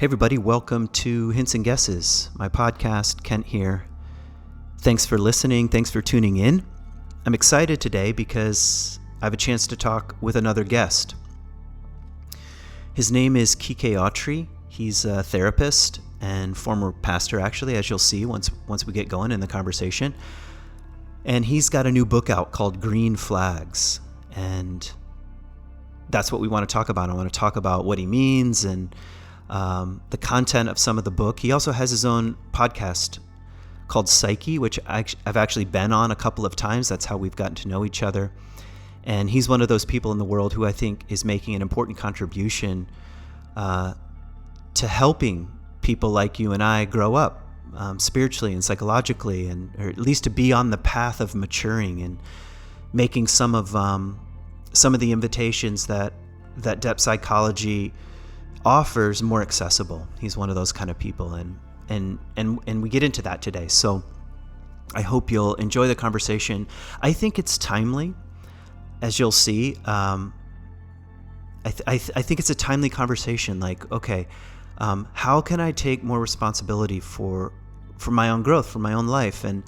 Hey everybody, welcome to Hints and Guesses, my podcast. Kent here. Thanks for listening, thanks for tuning in. I'm excited today because I have a chance to talk with another guest. His name is Quique Autrey. He's a therapist and former pastor, actually, as you'll see once we get going in the conversation. And he's got a new book out called Green Flags. And that's what we want to talk about. I want to talk about what he means and the content of some of the book. He also has his own podcast called Psyche, which I've actually been on a couple of times. That's how we've gotten to know each other. And he's one of those people in the world who I think is making an important contribution to helping people like you and I grow up spiritually and psychologically, or at least to be on the path of maturing and making some of the invitations that depth psychology offers more accessible. He's one of those kind of people, and we get into that today. So I hope you'll enjoy the conversation. I think it's timely, as you'll see. I think it's a timely conversation. Like, okay, how can I take more responsibility for my own growth, for my own life, and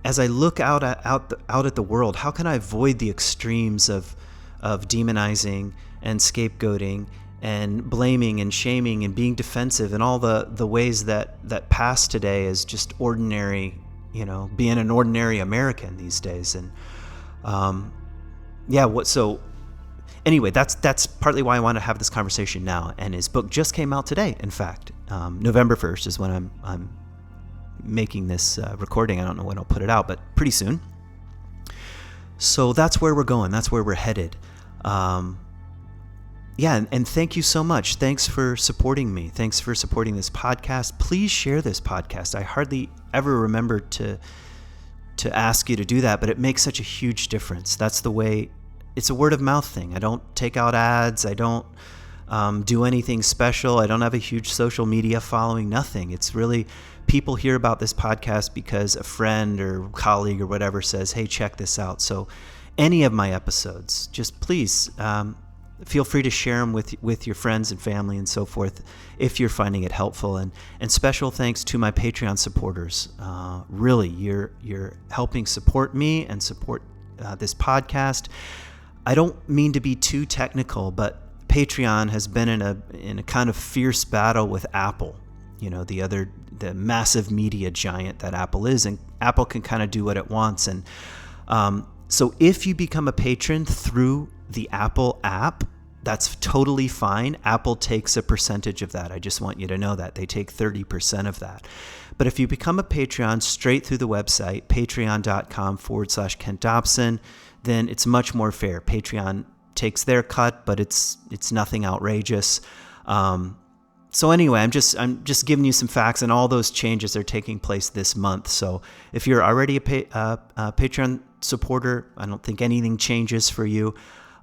as I look out at the world, how can I avoid the extremes of demonizing and scapegoating and blaming and shaming and being defensive and all the ways that pass today as just ordinary, being an ordinary American these days. And so anyway, that's partly why I want to have this conversation now. And his book just came out today. In fact, November 1st is when I'm making this recording. I don't know when I'll put it out, but pretty soon. So that's where we're going. That's where we're headed. And thank you so much. Thanks for supporting me. Thanks for supporting this podcast. Please share this podcast. I hardly ever remember to ask you to do that, but it makes such a huge difference. That's the way. It's a word of mouth thing. I don't take out ads. I don't do anything special. I don't have a huge social media following, nothing. It's really people hear about this podcast because a friend or colleague or whatever says, hey, check this out. So any of my episodes, just please feel free to share them with your friends and family and so forth if you're finding it helpful. And special thanks to my Patreon supporters. Really, you're helping support me and support this podcast. I don't mean to be too technical, but Patreon has been in a kind of fierce battle with Apple, the massive media giant that Apple is, and Apple can kind of do what it wants. And so if you become a patron through the Apple app, that's totally fine. Apple takes a percentage of that. I just want you to know that. They take 30% of that. But if you become a Patreon straight through the website, patreon.com/Kent Dobson, then it's much more fair. Patreon takes their cut, but it's nothing outrageous. So anyway, I'm just giving you some facts, and all those changes are taking place this month. So if you're already a Patreon supporter, I don't think anything changes for you.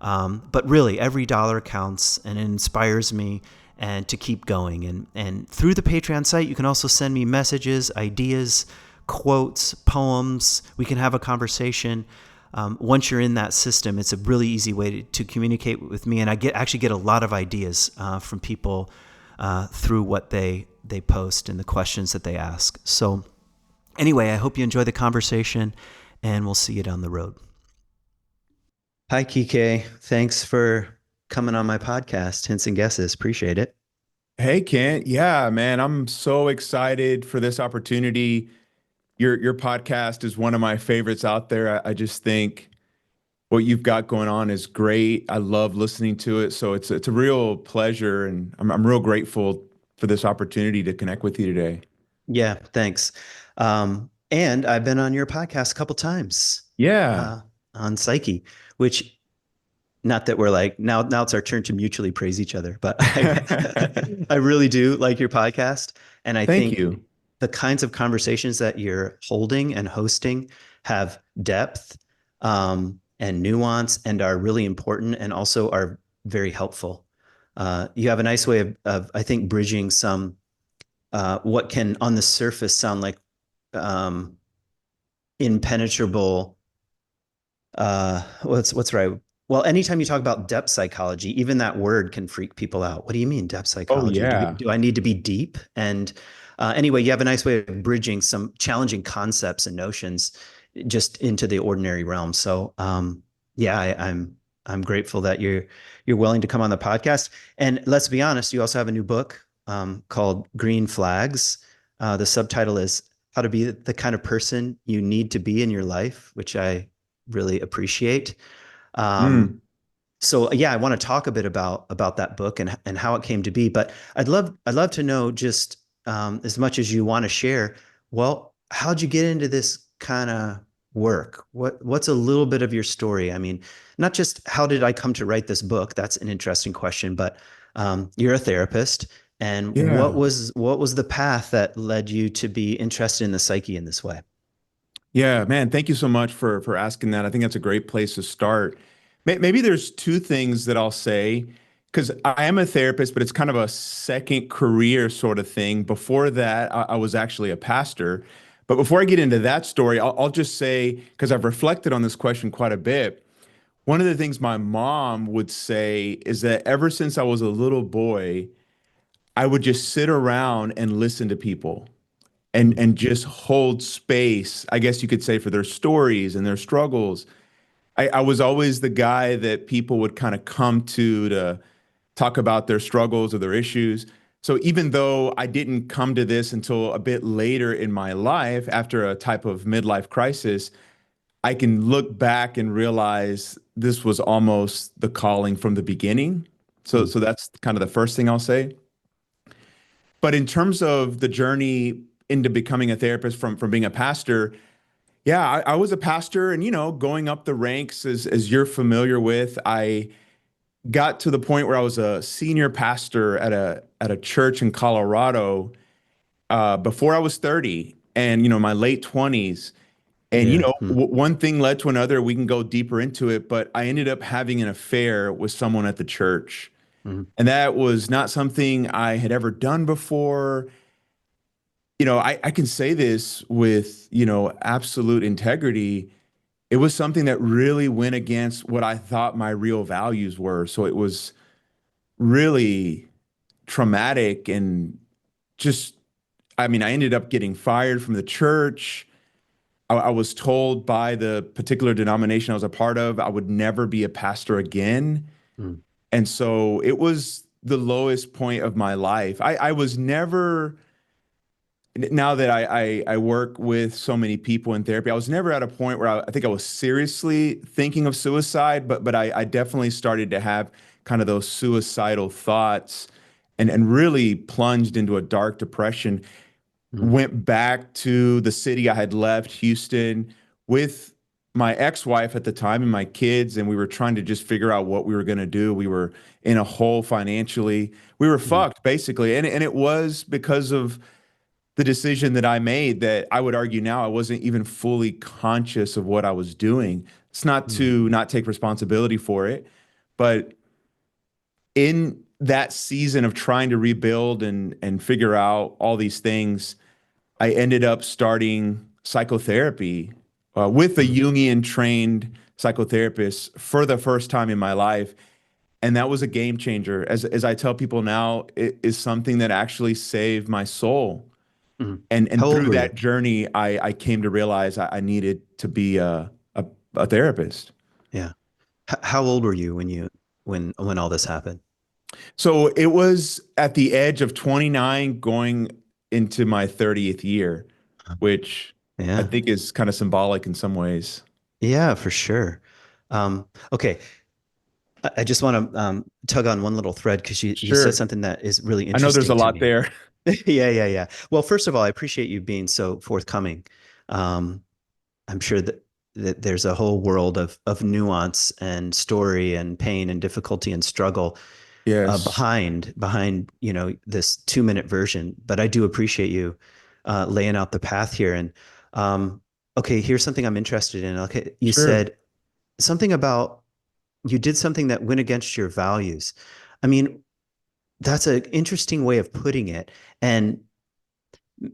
But really, every dollar counts, and it inspires me and to keep going. And through the Patreon site, you can also send me messages, ideas, quotes, poems. We can have a conversation. Once you're in that system, it's a really easy way to communicate with me, and I actually get a lot of ideas from people through what they post and the questions that they ask. So anyway, I hope you enjoy the conversation, and we'll see you down the road. Hi, Quique. Thanks for coming on my podcast, Hints and Guesses. Appreciate it. Hey, Kent. Yeah, man, I'm so excited for this opportunity. Your podcast is one of my favorites out there. I just think what you've got going on is great. I love listening to it. So it's a real pleasure, and I'm real grateful for this opportunity to connect with you today. Yeah, thanks. And I've been on your podcast a couple times. Yeah. On Psyche, which, not that we're like, now it's our turn to mutually praise each other, but I really do like your podcast. And I Thank think you. the kinds of conversations that you're holding and hosting have depth and nuance and are really important, and also are very helpful. You have a nice way of I think, bridging some what can on the surface sound like impenetrable what's right Well, anytime you talk about depth psychology, even that word can freak people out. What do you mean depth Oh psychology? yeah. Do I need to be deep? And anyway, you have a nice way of bridging some challenging concepts and notions just into the ordinary realm. So, yeah, I'm grateful that you're willing to come on the podcast. And let's be honest, you also have a new book called Green Flags. The subtitle is How to Be the Kind of Person You Need to Be in Your Life, which I really appreciate. Um, Mm, so yeah, I want to talk a bit about that book and how it came to be. But I'd love to know just as much as you want to share. Well, how'd you get into this kind of work? What's a little bit of your story? I mean, not just how did I come to write this book? That's an interesting question, but you're a therapist, and what yeah. was the path that led you to be interested in the psyche in this way? Yeah, man, thank you so much for asking that. I think that's a great place to start. Maybe there's two things that I'll say because I am a therapist, but it's kind of a second career sort of thing. Before that, I was actually a pastor. But before I get into that story, I'll just say, because I've reflected on this question quite a bit, one of the things my mom would say is that ever since I was a little boy, I would just sit around and listen to people and just hold space, I guess you could say, for their stories and their struggles. I was always the guy that people would kind of come to talk about their struggles or their issues. So even though I didn't come to this until a bit later in my life, after a type of midlife crisis, I can look back and realize this was almost the calling from the beginning. So that's kind of the first thing I'll say. But in terms of the journey into becoming a therapist from being a pastor, yeah, I was a pastor, and going up the ranks as you're familiar with, I got to the point where I was a senior pastor at a church in Colorado before I was 30, and my late 20s. And Yeah. one thing led to another. We can go deeper into it, but I ended up having an affair with someone at the church. Mhm. And that was not something I had ever done before. I can say this with, absolute integrity. It was something that really went against what I thought my real values were. So it was really traumatic and just, I mean, I ended up getting fired from the church. I was told by the particular denomination I was a part of, I would never be a pastor again. Mhm. And so it was the lowest point of my life. I was never now that I work with so many people in therapy, I was never at a point where I think I was seriously thinking of suicide, but I definitely started to have kind of those suicidal thoughts and really plunged into a dark depression. Mhm. Went back to the city I had left, Houston, with my ex-wife at the time and my kids, and we were trying to just figure out what we were going to do. We were in a hole financially. We were Mhm. fucked basically, and it was because of the decision that I made that I would argue now I wasn't even fully conscious of what I was doing. It's not Mhm. to not take responsibility for it, but in that season of trying to rebuild and figure out all these things, I ended up starting psychotherapy with a Mhm. Jungian trained psychotherapist for the first time in my life. And that was a game changer. As I tell people now, it is something that actually saved my soul. Mhm. And How old through were you? that journey, I came to realize I needed to be a therapist. Yeah. How old were you when all this happened? So it was at the edge of 29 going into my 30th year, which I Yeah. think is kind of symbolic in some ways. Yeah, for sure. Okay. I just want to tug on one little thread because you said Sure. something that is really I know there's a interesting to lot me. there. Yeah, yeah, yeah. Well, first of all, I appreciate you being so forthcoming. Um, I'm sure that there's a whole world of nuance and story and pain and difficulty and struggle Yes. behind this 2 minute version. But I do appreciate you laying out the path here. And okay, here's something I'm interested in. Okay, you Sure. said something about you did something that went against your values. I mean, that's an interesting way of putting it. And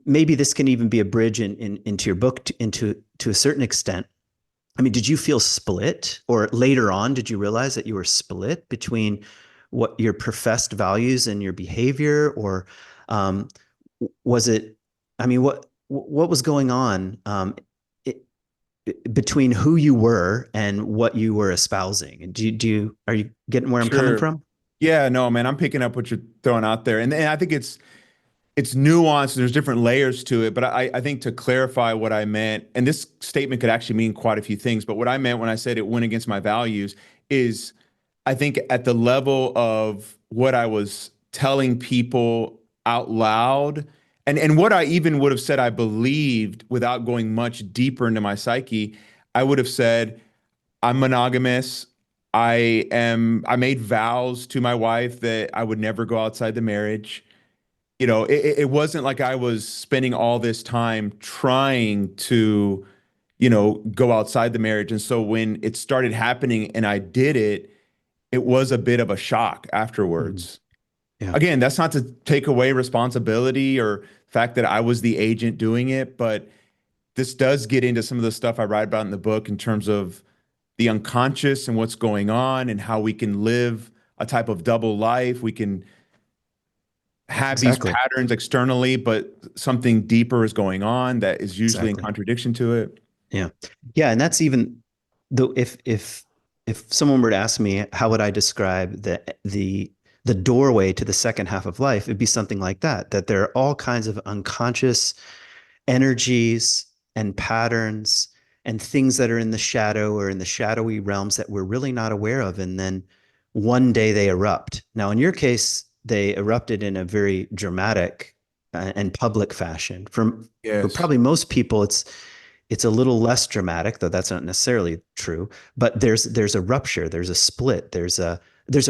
maybe this can even be a bridge into your book into to a certain extent. I mean, did you feel split, or later on, did you realize that you were split between what your professed values and your behavior, or um, was it? I mean, what was going on it, between who you were and what you were espousing? And are you getting where I'm coming Sure. from? Yeah, no, man, I'm picking up what you're throwing out there. And I think it's nuanced. There's different layers to it, but I think to clarify what I meant, and this statement could actually mean quite a few things, but what I meant when I said it went against my values is I think at the level of what I was telling people out loud and what I even would have said I believed without going much deeper into my psyche, I would have said, I'm monogamous. I made vows to my wife that I would never go outside the marriage. It wasn't like I was spending all this time trying to, go outside the marriage. And so when it started happening and I did it, it was a bit of a shock Mhm. afterwards. Yeah, Again, that's not to take away responsibility or fact that I was the agent doing it, but this does get into some of the stuff I write about in the book in terms of the unconscious and what's going on and how we can live a type of double life. We can have these exactly, patterns externally, but something deeper is going on that is usually in exactly. contradiction to it. Yeah. Yeah, and that's even though if someone were to ask me how would I describe the doorway to the second half of life, it'd be something like that, that there are all kinds of unconscious energies and patterns and things that are in the shadow or in the shadowy realms that we're really not aware of. And then one day they erupt. Now, in your case, they erupted in a very dramatic and public fashion. For Yes. probably most people, it's a little less dramatic, though that's not necessarily true. But there's a rupture, there's a split, there's a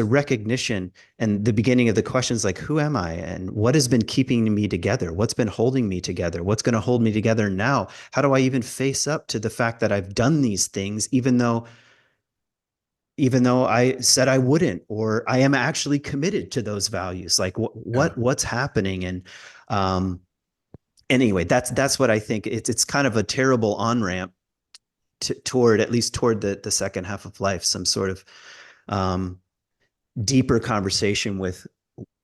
recognition, and the beginning of the questions like, who am I, and what has been keeping me together? What's been holding me together? What's going to hold me together now? How do I even face up to the fact that I've done these things, even though I said I wouldn't, or I am actually committed to those values? Like Yeah. what's happening? And um, anyway, that's what I think. It's kind of a terrible on ramp toward, at least toward the second half of life, some sort of um, deeper conversation with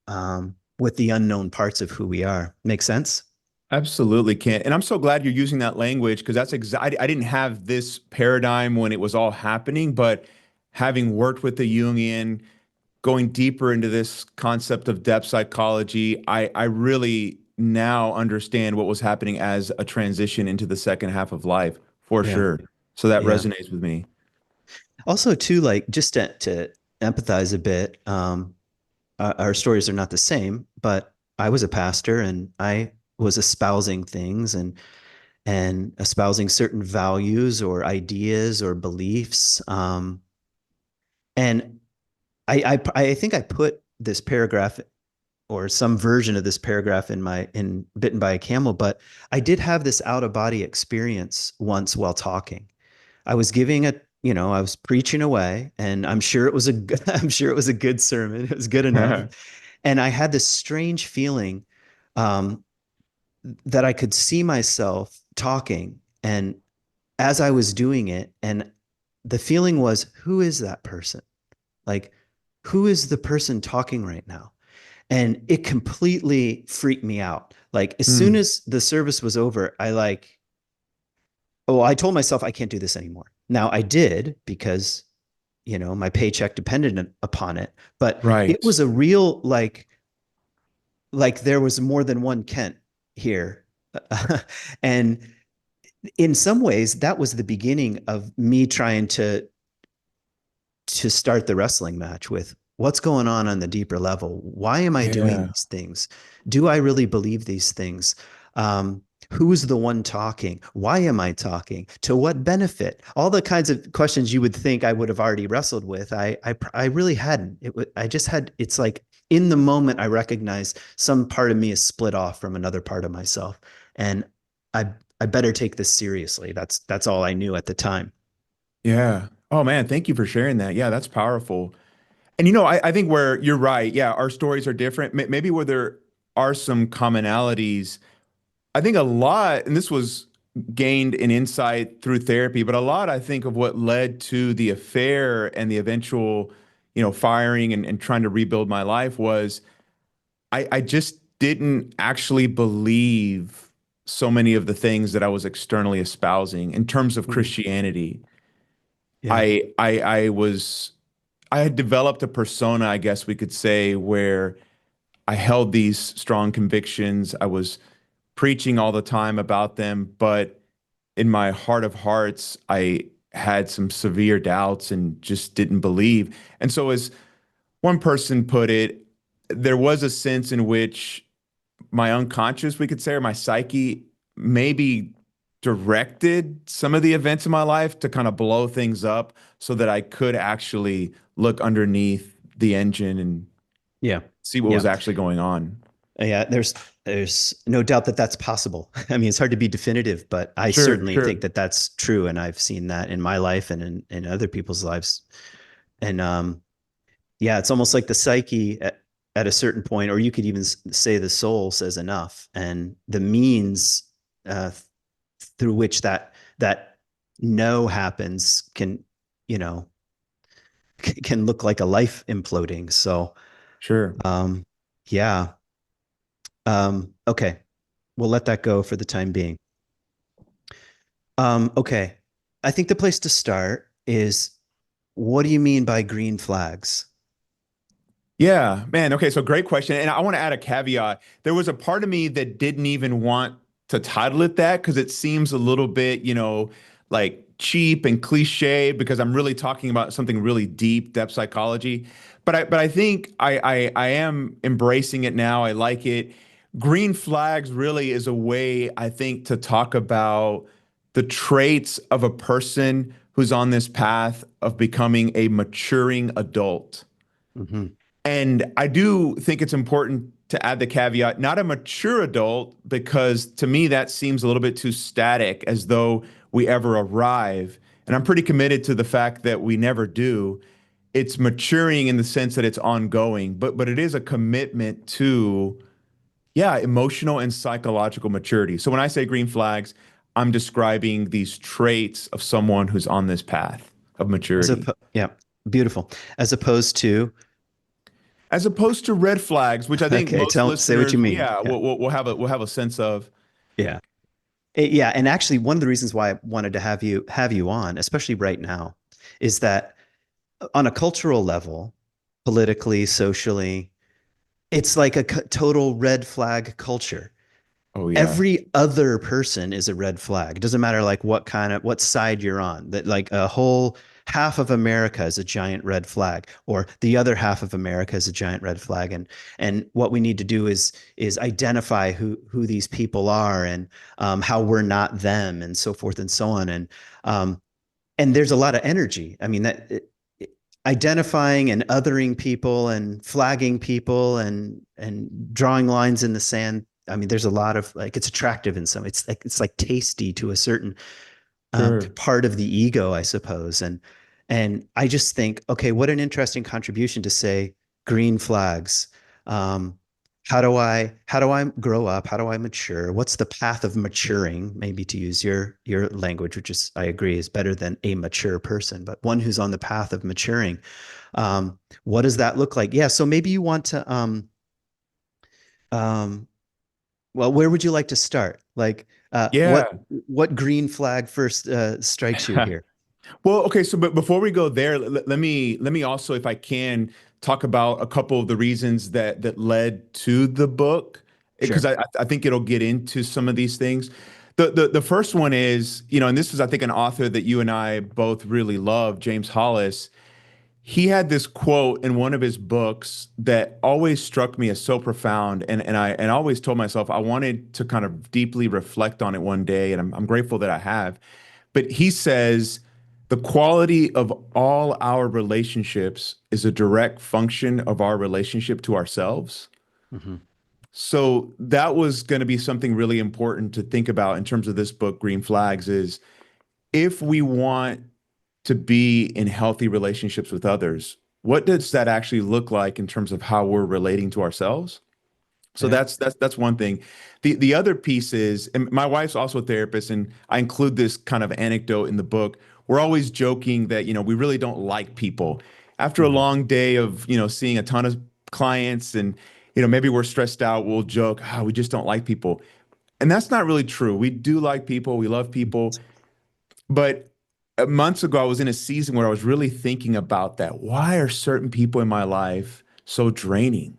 the unknown parts of who we are. Make sense? Absolutely, Kent. And I'm so glad you're using that language because that's exactly, I didn't have this paradigm when it was all happening, but having worked with the Jungian, going deeper into this concept of depth psychology, I really now understand what was happening as a transition into the second half of life, for Yeah. sure. So that Yeah. resonates with me. Also, too, like just to empathize a bit, our stories are not the same, but I was a pastor and I was espousing things and espousing certain values or ideas or beliefs. And I think I put this paragraph or some version of this paragraph in Bitten by a Camel, but I did have this out of body experience once while talking. I was giving I was preaching away, and I'm sure it was a I'm sure it was a good sermon. It was good enough. And I had this strange feeling um, that I could see myself talking, and as I was doing it, and the feeling was, who is that person? Like, who is the person talking right now? And it completely freaked me out. Like, as soon Hmm. as the service was over, I told myself I can't do this anymore. Now I did because, my paycheck depended upon it, but it Right. was a real, like there was more than one Kent here. And in some ways that was the beginning of me trying to start the wrestling match with what's going on the deeper level. Why am I doing Yeah. these things? Do I really believe these things? Um, who's the one talking? Why am I talking? To what benefit? All the kinds of questions you would think I would have already wrestled with. I really hadn't. I just had. It's like in the moment I recognized some part of me is split off from another part of myself, and I I better take this seriously. That's all I knew at the time. Yeah. Oh man, thank you for sharing that. Yeah, that's powerful. And I think where you're right, yeah, our stories are different. Maybe where there are some commonalities. I think a lot, and this was gained an insight through therapy, but a lot, I think, of what led to the affair and the eventual, firing and trying to rebuild my life was I just didn't actually believe so many of the things that I was externally espousing in terms of Mhm. Christianity. Yeah. I had developed a persona, I guess we could say, where I held these strong convictions. I was preaching all the time about them, but in my heart of hearts, I had some severe doubts and just didn't believe. And so, as one person put it, there was a sense in which my unconscious, we could say, or my psyche maybe directed some of the events in my life to kind of blow things up so that I could actually look underneath the engine and Yeah. see what was Yeah. actually going on. Yeah. There's no doubt that that's possible. I mean, it's hard to be definitive, but I Sure, certainly think sure, that that's true. And I've seen that in my life and in other people's lives. And yeah, it's almost like the psyche at a certain point, or you could even say the soul says enough, and the means uh, through which that no happens can, you know, can look like a life imploding. So, sure. um, yeah, okay, we'll let that go for the time being. Okay, I think the place to start is what do you mean by green flags? Yeah, man. Okay, so great question. And I want to add a caveat. There was a part of me that didn't even want to title it that because it seems a little bit, like cheap and cliche because I'm really talking about something really deep, depth psychology. But I think I am embracing it now. I like it. Green flags really is a way, I think, to talk about the traits of a person who's on this path of becoming a maturing adult. Mhm. And I do think it's important to add the caveat, not a mature adult, because to me that seems a little bit too static, as though we ever arrive. And I'm pretty committed to the fact that we never do. It's maturing in the sense that it's ongoing, but it is a commitment to, yeah, emotional and psychological maturity. So when I say green flags, I'm describing these traits of someone who's on this path of maturity. Yeah, beautiful. As opposed to, As opposed to red flags, which I think okay, most say what you listeners, mean. yeah, Yeah. we'll have a sense of. Yeah. Yeah, and actually one of the reasons why I wanted to have you on, especially right now, is that on a cultural level, politically, socially, it's like a total red flag culture. Oh yeah, Every other person is a red flag. It doesn't matter like what side you're on. That like a whole half of America is a giant red flag, or the other half of America is a giant red flag. And what we need to do is identify who these people are and how we're not them, and so forth and so on. Um, and there's a lot of energy. I mean identifying and othering people and flagging people and drawing lines in the sand. I mean, there's a lot of like it's attractive in some. It's like tasty to a certain sure. part of the ego, I suppose. And I just think, okay, what an interesting contribution to say green flags. Um, how do I grow up? How do I mature? What's the path of maturing? Maybe to use your language, which is I agree is better than a mature person, but one who's on the path of maturing. What does that look like? Yeah, so maybe you want to um, well, where would you like to start? Like, Yeah. what green flag first strikes you here? Well, okay, so but before we go there, let me also, if I can, talk about a couple of the reasons that led to the book, because Sure. I think it'll get into some of these things. The first one is, and this is I think an author that you and I both really love, James Hollis. He had this quote in one of his books that always struck me as so profound, and I always told myself I wanted to kind of deeply reflect on it one day, and I'm grateful that I have. But he says the quality of all our relationships is a direct function of our relationship to ourselves. Hmm. So that was going to be something really important to think about in terms of this book, Green Flags, is if we want to be in healthy relationships with others, what does that actually look like in terms of how we're relating to ourselves? So Yeah. that's one thing. The other piece is, and my wife's also a therapist, and I include this kind of anecdote in the book. We're always joking that, we really don't like people. After a Hmm. long day of, seeing a ton of clients and, maybe we're stressed out, we'll joke, we just don't like people. And that's not really true. We do like people, we love people. But months ago, I was in a season where I was really thinking about that. Why are certain people in my life so draining?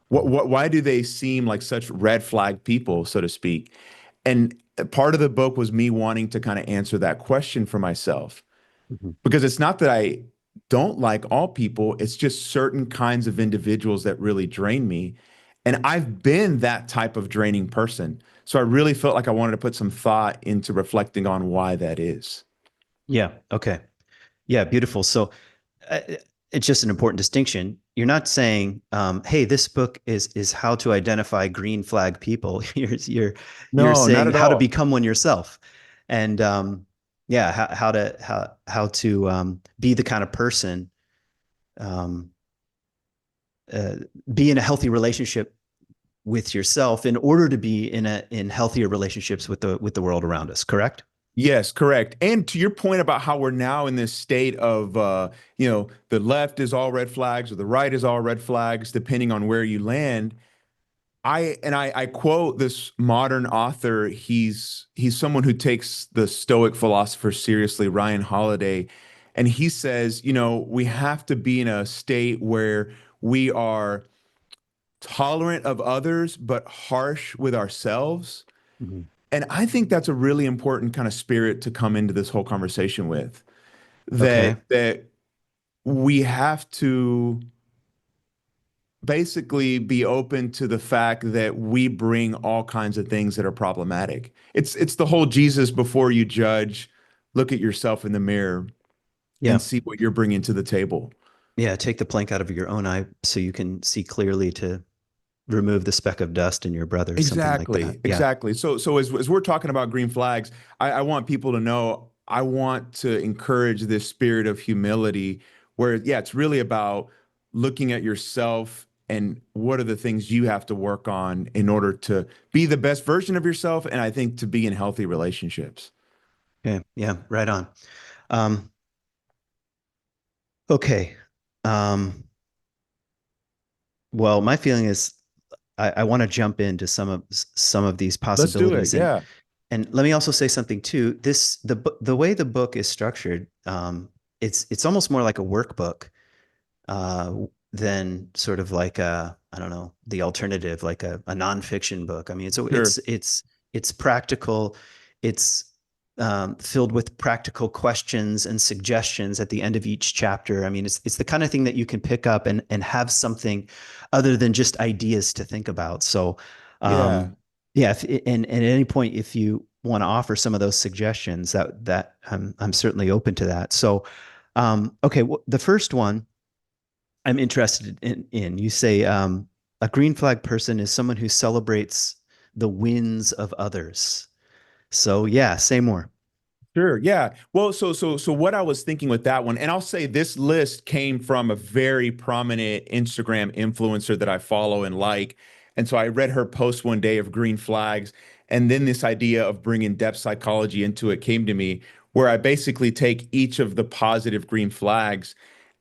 Why do they seem like such red flag people, so to speak? And part of the book was me wanting to kind of answer that question for myself Hmm. because it's not that I don't like all people, it's just certain kinds of individuals that really drain me. And I've been that type of draining person. So I really felt like I wanted to put some thought into reflecting on why that is. Yeah. Okay. Yeah. Beautiful. So uh, it's just an important distinction. You're not saying, "Hey, this book is how to identify green flag people." You're No, not saying at how to all. become one yourself, and yeah, how to be the kind of person, um, uh, be in a healthy relationship with yourself in order to be in healthier relationships with the world around us. Correct? Yes, correct. And to your point about how we're now in this state of, the left is all red flags or the right is all red flags, depending on where you land. I quote this modern author. He's someone who takes the Stoic philosophers seriously, Ryan Holiday, and he says, we have to be in a state where we are tolerant of others but harsh with ourselves. Mhm. And I think that's a really important kind of spirit to come into this whole conversation with. Okay. That we have to basically be open to the fact that we bring all kinds of things that are problematic. It's the whole Jesus before you judge, look at yourself in the mirror and Yeah. see what you're bringing to the table. Yeah. Take the plank out of your own eye so you can see clearly to remove the speck of dust in your brother, something like that. Exactly, Yeah. exactly. So as we're talking about green flags, I want people to know I want to encourage this spirit of humility where, yeah, it's really about looking at yourself and what are the things you have to work on in order to be the best version of yourself, and I think to be in healthy relationships. Okay. Yeah. Right on. Um, okay. Um, well, my feeling is I want to jump into some of these Let's do it. possibilities, and Yeah. let me also say something too. The way the book is structured, it's almost more like a workbook uh, than sort of like a, I don't know, the alternative, like a nonfiction book. I mean, so Sure. it's practical. It's filled with practical questions and suggestions at the end of each chapter. I mean, it's the kind of thing that you can pick up and have something other than just ideas to think about. So, Yeah. yeah, and at any point, if you want to offer some of those suggestions, that I'm certainly open to that. So, okay, well, the first one I'm interested in. You say a green flag person is someone who celebrates the wins of others. So yeah, say more. Sure. Yeah. Well, so what I was thinking with that one, and I'll say this list came from a very prominent Instagram influencer that I follow and like. And so I read her post one day of green flags, and then this idea of bringing depth psychology into it came to me, where I basically take each of the positive green flags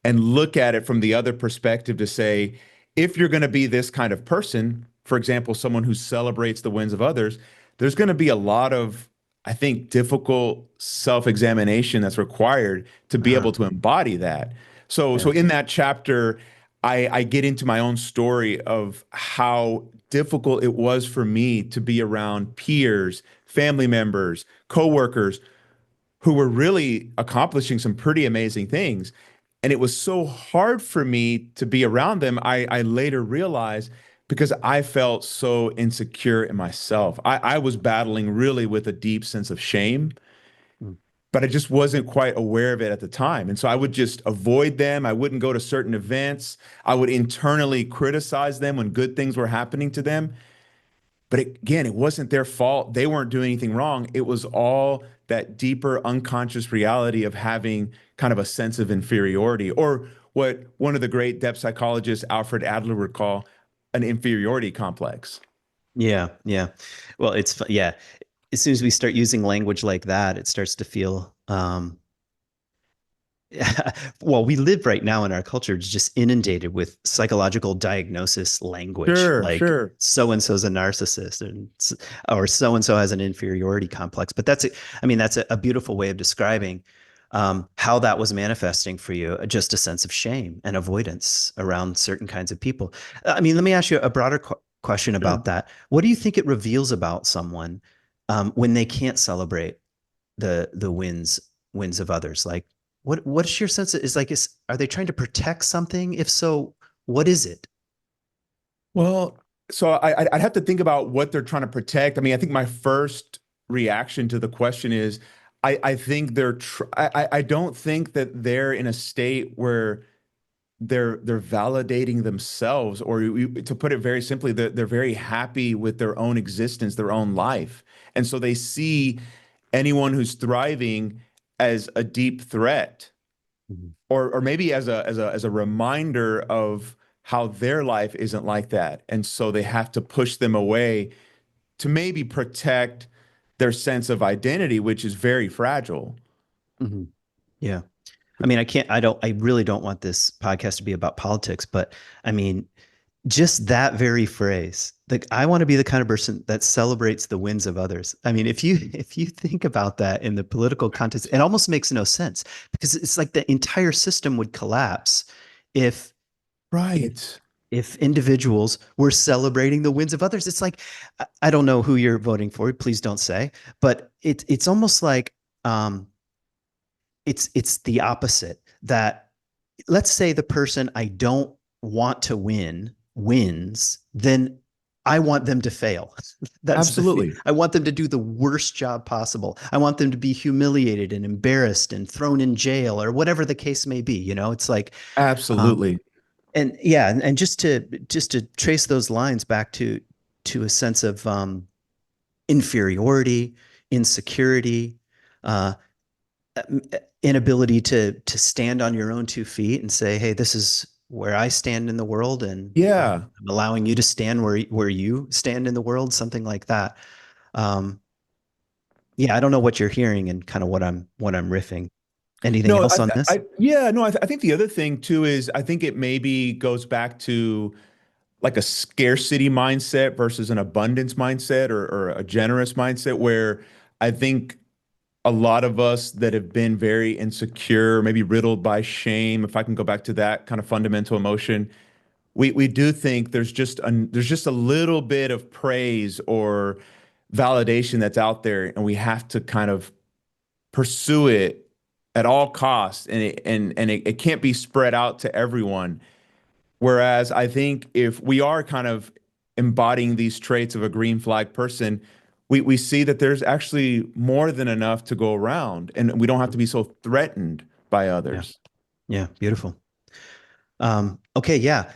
and look at it from the other perspective to say, if you're going to be this kind of person, for example, someone who celebrates the wins of others, there's going to be a lot of, I think, difficult self-examination that's required to be Uh-huh. able to embody that. So Yeah. in that chapter, I get into my own story of how difficult it was for me to be around peers, family members, coworkers who were really accomplishing some pretty amazing things. And it was so hard for me to be around them. I later realized because I felt so insecure in myself. I was battling really with a deep sense of shame, Mm. but I just wasn't quite aware of it at the time. And so I would just avoid them. I wouldn't go to certain events. I would internally criticize them when good things were happening to them. But again, it wasn't their fault. They weren't doing anything wrong. It was all that deeper unconscious reality of having kind of a sense of inferiority, or what one of the great depth psychologists, Alfred Adler, would call an inferiority complex. Yeah, yeah. Well, yeah. As soon as we start using language like that, it starts to feel well, we live right now in our culture just inundated with psychological diagnosis language, Sure, like sure. so and so's a narcissist, or so and so has an inferiority complex. But I mean, that's a beautiful way of describing how that was manifesting for you, just a sense of shame and avoidance around certain kinds of people. I mean, let me ask you a broader question Sure. about that. What do you think it reveals about someone when they can't celebrate the wins of others? Like, what's your sense of, are they trying to protect something? If so, what is it? Well, so I'd have to think about what they're trying to protect. I mean, I think my first reaction to the question is, I think I don't think that they're in a state where they're validating themselves, or to put it very simply, they're very happy with their own existence, their own life. And so they see anyone who's thriving as a deep threat, Mhm. or maybe as a reminder of how their life isn't like that. And so they have to push them away to maybe protect their sense of identity, which is very fragile. Mhm. Yeah. I mean, I really don't want this podcast to be about politics, but I mean, just that very phrase, like, I want to be the kind of person that celebrates the wins of others. I mean, if you think about that in the political context, it almost makes no sense, because it's like the entire system would collapse if if Right. if individuals were celebrating the wins of others. It's like, I don't know who you're voting for, please don't say, but it's almost like it's the opposite. That, let's say the person I don't want to wins, then I want them to fail. Absolutely. I want them to do the worst job possible. I want them to be humiliated and embarrassed and thrown in jail, or whatever the case may be. It's like, um, Absolutely. and yeah, and just to trace those lines back to a sense of inferiority, insecurity, uh, inability to stand on your own 2 feet and say, "Hey, this is where I stand in the world, and Yeah. I'm allowing you to stand where you stand in the world," something like that. Um, yeah, I don't know what you're hearing and kind of what I'm riffing. Anything No, else on this? yeah, no, I think the other thing too is I think it maybe goes back to like a scarcity mindset versus an abundance mindset, or a generous mindset, where I think a lot of us that have been very insecure, maybe riddled by shame, if I can go back to that kind of fundamental emotion, we do think there's just a little bit of praise or validation that's out there, and we have to kind of pursue it at all costs, and it can't be spread out to everyone. Whereas I think if we are kind of embodying these traits of a green flag person, we see that there's actually more than enough to go around, and we don't have to be so threatened by Yeah, others. yeah, beautiful. Okay, yeah.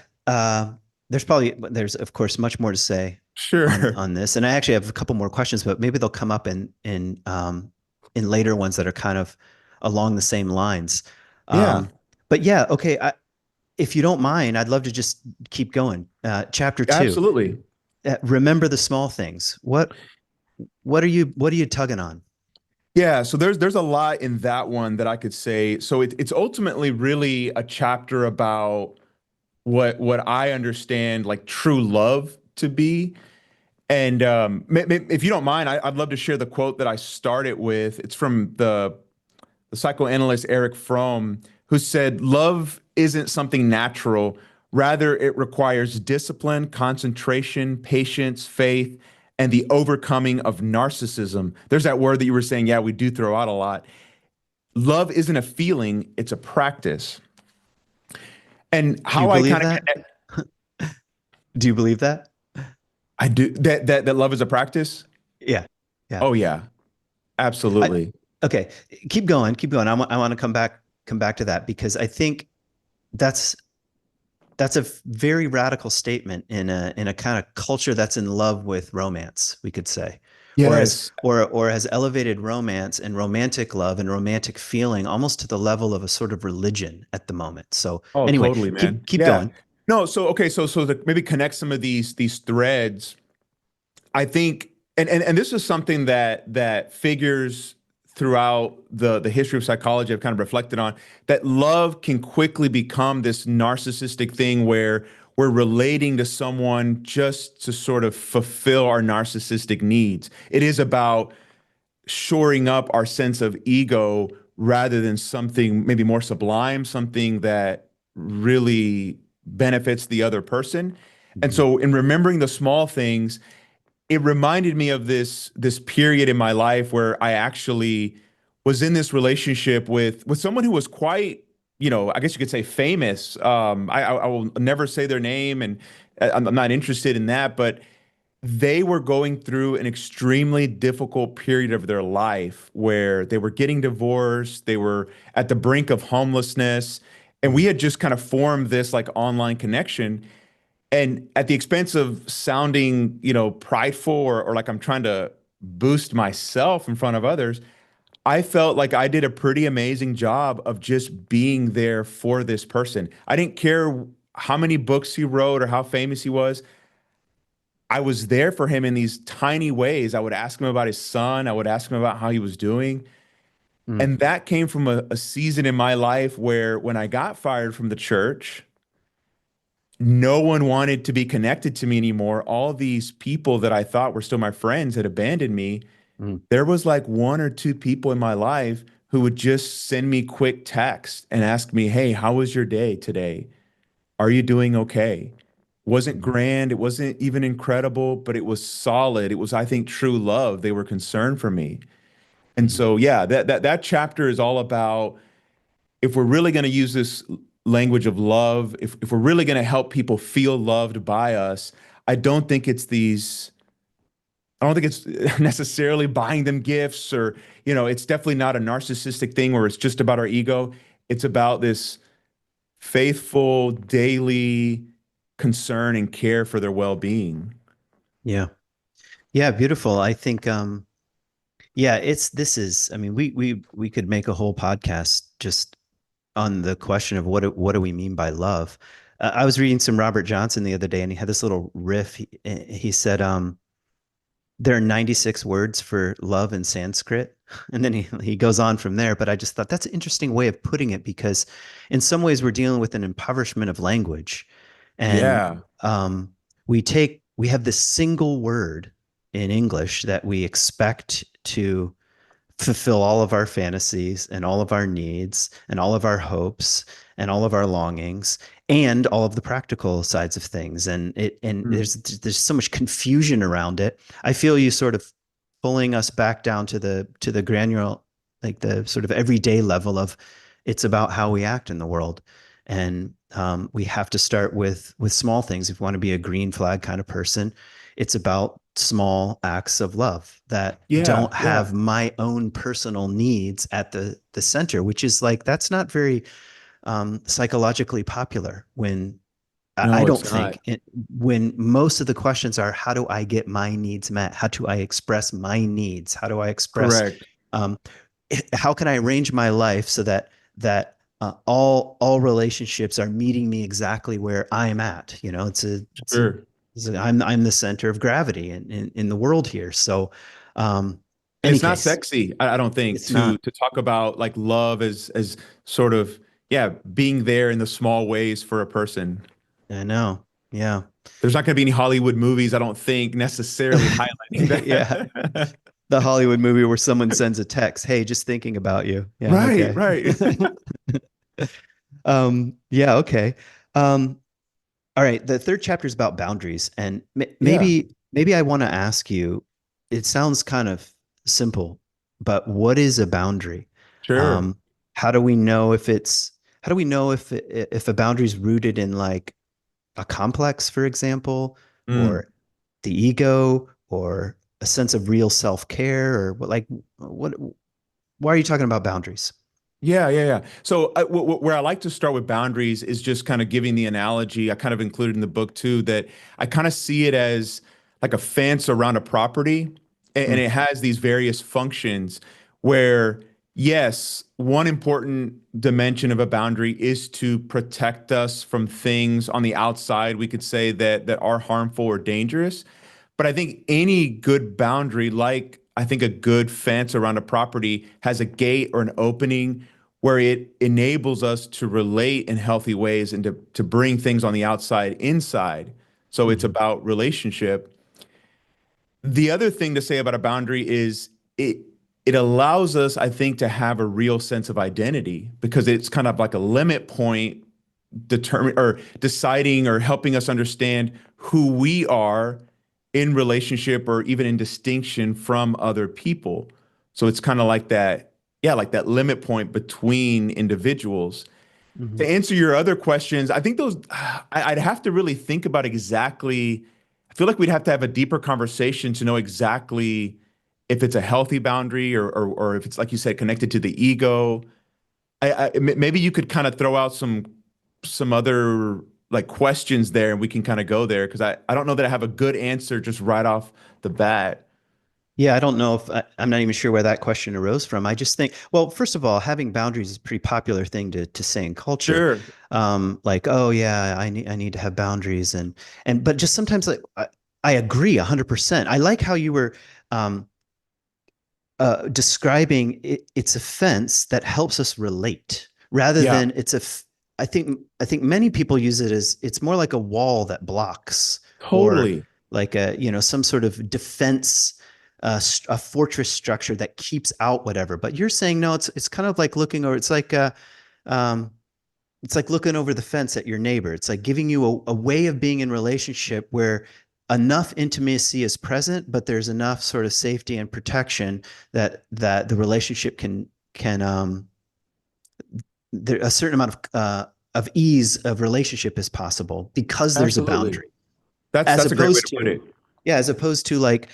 There's of course much more to say Sure. on this, and I actually have a couple more questions, but maybe they'll come up in later ones that are kind of along the same lines. Yeah, Um, but yeah, okay. If you don't mind, I'd love to just keep going. Chapter 2. absolutely. Remember the small things. What are you tugging on? Yeah, so there's a lot in that one that I could say. So it's ultimately really a chapter about what I understand like true love to be. And if you don't mind, I'd love to share the quote that I started with. It's from the psychoanalyst Eric Fromm, who said, "Love isn't something natural. Rather, it requires discipline, concentration, patience, faith, and the overcoming of narcissism." There's that word that you were saying, yeah, we do throw out a lot. Love isn't a feeling, it's a practice. And Do you how I believe kind of that? connect, Do you believe that? I do that love is a practice. Yeah, yeah. Oh yeah, I, absolutely. okay, keep going, keep going. I want to come back to that, because I think that's that's a very radical statement in a kind of culture that's in love with romance, we could say, Yes. or has elevated romance and romantic love and romantic feeling almost to the level of a sort of religion at the moment. So Oh, anyway, totally, man. keep Yeah. going. No, so okay, so to maybe connect some of these threads, I think, and this is something that figures throughout the history of psychology I've kind of reflected on, that love can quickly become this narcissistic thing where we're relating to someone just to sort of fulfill our narcissistic needs. It is about shoring up our sense of ego rather than something maybe more sublime, something that really benefits the other person. And Mhm. so in remembering the small things, it reminded me of this period in my life where I actually was in this relationship with someone who was quite, I guess you could say famous. I will never say their name, and I'm not interested in that, but they were going through an extremely difficult period of their life where they were getting divorced, they were at the brink of homelessness, and we Mm. had just kind of formed this like online connection. And at the expense of sounding, prideful or like I'm trying to boost myself in front of others, I felt like I did a pretty amazing job of just being there for this person. I didn't care how many books he wrote or how famous he was. I was there for him in these tiny ways. I would ask him about his son. I would ask him about how he was doing. Mm. And that came from a season in my life where when I got fired from the church, no one wanted to be connected to me anymore. All these people that I thought were still my friends had abandoned me. Mm. There was like one or two people in my life who would just send me quick text and ask me, "Hey, how was your day today? Are you doing okay?" Wasn't Mm. grand, it wasn't even incredible, but it was solid. It was, I think, true love. They were concerned for me. And Mhm. so, yeah, that chapter is all about, if we're really going to use this language of love, if we're really going to help people feel loved by us, I don't think it's these, I don't think it's necessarily buying them gifts or, it's definitely not a narcissistic thing where it's just about our ego. It's about this faithful, daily concern and care for their well-being. Yeah. Yeah, beautiful. I think yeah, I mean we could make a whole podcast just on the question of what do we mean by love. I was reading some Robert Johnson the other day and he had this little riff. He said there are 96 words for love in Sanskrit. And then he goes on from there. But I just thought that's an interesting way of putting it because in some ways we're dealing with an impoverishment of language. And Yeah, we have this single word in English that we expect to fulfill all of our fantasies and all of our needs and all of our hopes and all of our longings and all of the practical sides of things and mm, there's so much confusion around it. I feel you sort of pulling us back down to the granular, like the sort of everyday level of it's about how we act in the world. And we have to start with small things if we want to be a green flag kind of person. It's about small acts of love that yeah, don't yeah. have my own personal needs at the center, which is like that's not very psychologically popular when I No, don't it's not. think it, when most of the questions are how do I get my needs met? How do I express my needs? How do I express Correct. um, how can I arrange my life so that all relationships are meeting me exactly where I'm at? You know, Sure. I'm the center of gravity in the world here. So, And any it's not case, sexy, I don't think, it's to not. to talk about like love as sort of, yeah, being there in the small ways for a person. I know. Yeah. There's not going to be any Hollywood movies, I don't think, necessarily highlighting Yeah. that. The Hollywood movie where someone sends a text, "Hey, just thinking about you." Yeah. Right, Okay. right. Yeah. Okay. Um, all right. The third chapter is about boundaries, and Yeah, maybe I want to ask you. It sounds kind of simple, but what is a boundary? sure. Um, how do we know if it's how do we know if a boundary is rooted in like a complex, for example, Mm. or the ego, or a sense of real self care, or what? Why are you talking about boundaries? Yeah, yeah, yeah. So where I like to start with boundaries is just kind of giving the analogy I kind of included in the book too, that I kind of see it as like a fence around a property, and Mm. it has these various functions where Yes, one important dimension of a boundary is to protect us from things on the outside, we could say that are harmful or dangerous. But I think any good boundary, like I think a good fence around a property, has a gate or an opening where it enables us to relate in healthy ways and to bring things on the outside inside. So it's Hmm. about relationship. The other thing to say about a boundary is it allows us, I think, to have a real sense of identity because it's kind of like a limit point determine or deciding or helping us understand who we are in relationship or even in distinction from other people. So it's kind of like that, yeah, like that limit point between individuals. To Hmm. answer your other questions, I think those I'd have to really think about exactly. I feel like we'd have to have a deeper conversation to know exactly if it's a healthy boundary or if it's like you said connected to the ego. Maybe you could kind of throw out some other like questions there and we can kind of go there because I don't know that I have a good answer just right off the bat. Yeah, I don't know if I'm not even sure where that question arose from. I just think, well, first of all, having boundaries is a pretty popular thing to say in culture. Sure. Like, oh yeah, I need to have boundaries and but just sometimes like I agree 100%. I like how you were um, describing it's a fence that helps us relate rather Yeah, than I think many people use it as it's more like a wall that blocks or totally. like some sort of defense a fortress structure that keeps out whatever. But you're saying no, it's kind of like looking over. Um, it's like looking over the fence at your neighbor. It's like giving you a way of being in relationship where enough intimacy is present, but there's enough sort of safety and protection that the relationship can there a certain amount of ease of relationship is possible because there's a Absolutely. boundary, as That's a great way opposed to put to it. yeah, as opposed to like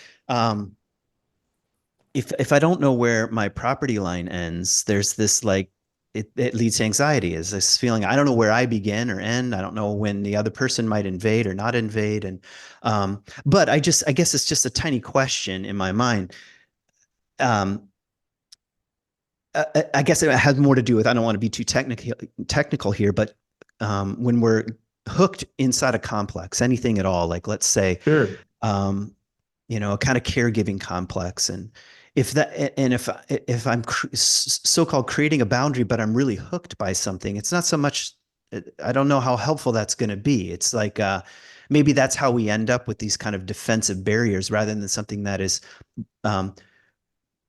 if I don't know where my property line ends, there's this like it leads to anxiety. Is this feeling I don't know where I begin or end. I don't know when the other person might invade or not invade. And but I guess it's just a tiny question in my mind. Um, I guess it has more to do with I don't want to be too technical here, but when we're hooked inside a complex, anything at all, like let's say Sure. um, a kind of caregiving complex. And if I'm so-called creating a boundary, but I'm really hooked by something, it's not so much, I don't know how helpful that's going to be. It's like, maybe that's how we end up with these kind of defensive barriers rather than something that is, um,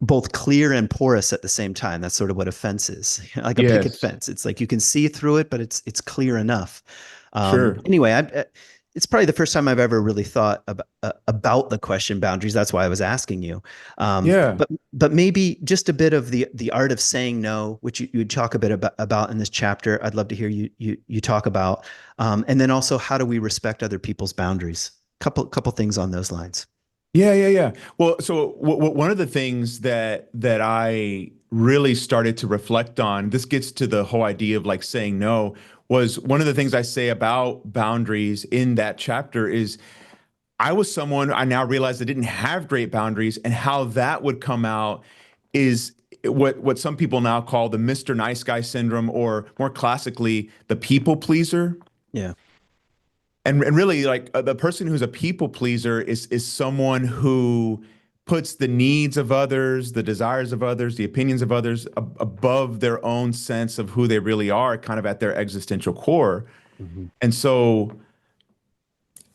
both clear and porous at the same time. That's sort of what a fence is, like a picket Yes. fence. It's like you can see through it, but it's clear enough. Sure. Anyway, it's probably the first time I've ever really thought about the question boundaries. That's why I was asking you. Yeah. But maybe just a bit of the art of saying no, which you talk a bit about in this chapter. I'd love to hear you talk about, and then also how do we respect other people's boundaries? Couple things on those lines. Yeah, yeah, yeah. Well, so one of the things that I really started to reflect on, this gets to the whole idea of like saying no, was one of the things I say about boundaries in that chapter is I was someone I now realize I didn't have great boundaries, and how that would come out is what some people now call the Mr. Nice Guy syndrome, or more classically, the people pleaser. Yeah. And really, like the person who's a people pleaser is someone who puts the needs of others, the desires of others, the opinions of others above their own sense of who they really are, kind of at their existential core. Mhm. And so,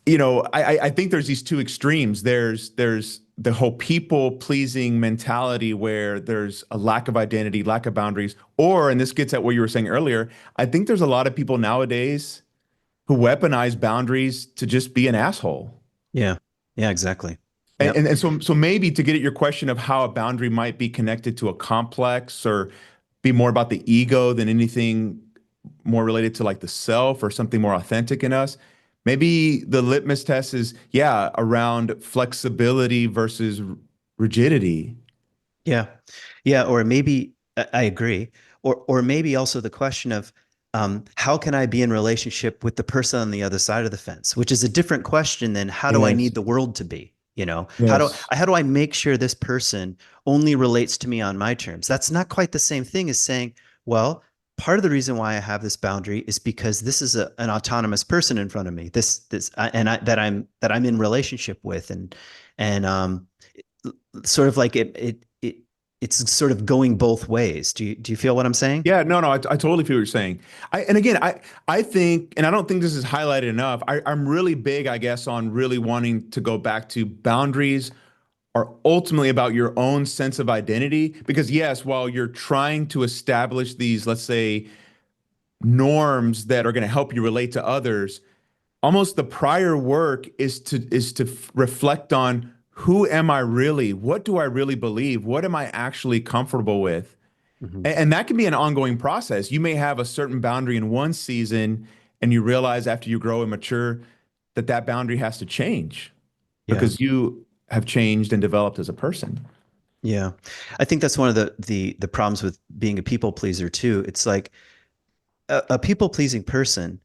I think there's these two extremes. There's the whole people pleasing mentality where there's a lack of identity, lack of boundaries, or, and this gets at what you were saying earlier, I think there's a lot of people nowadays who weaponize boundaries to just be an asshole. Yeah. Yeah, exactly. And, Yep. and, and so maybe to get at your question of how a boundary might be connected to a complex or be more about the ego than anything more related to like the self or something more authentic in us, maybe the litmus test is, yeah, around flexibility versus rigidity. Yeah. Yeah. Or maybe I agree. Or maybe also the question of how can I be in relationship with the person on the other side of the fence, which is a different question than how do I Yes. need the world to be? Yes. How do I make sure this person only relates to me on my terms? That's not quite the same thing as saying, well, part of the reason why I have this boundary is because this is an autonomous person in front of me. That I'm in relationship with, and sort of like it's sort of going both ways. Do you feel what I'm saying? Yeah, no, I totally feel what you're saying. And again, I think, and I don't think this is highlighted enough. I'm really big, I guess, on really wanting to go back to boundaries are ultimately about your own sense of identity. Because yes, while you're trying to establish these, let's say, norms that are going to help you relate to others, almost the prior work is to reflect on who am I really? What do I really believe? What am I actually comfortable with? Hmm. And that can be an ongoing process. You may have a certain boundary in one season, and you realize after you grow and mature that that boundary has to change Yeah. because you have changed and developed as a person. Yeah. I think that's one of the problems with being a people pleaser too. It's like a people pleasing person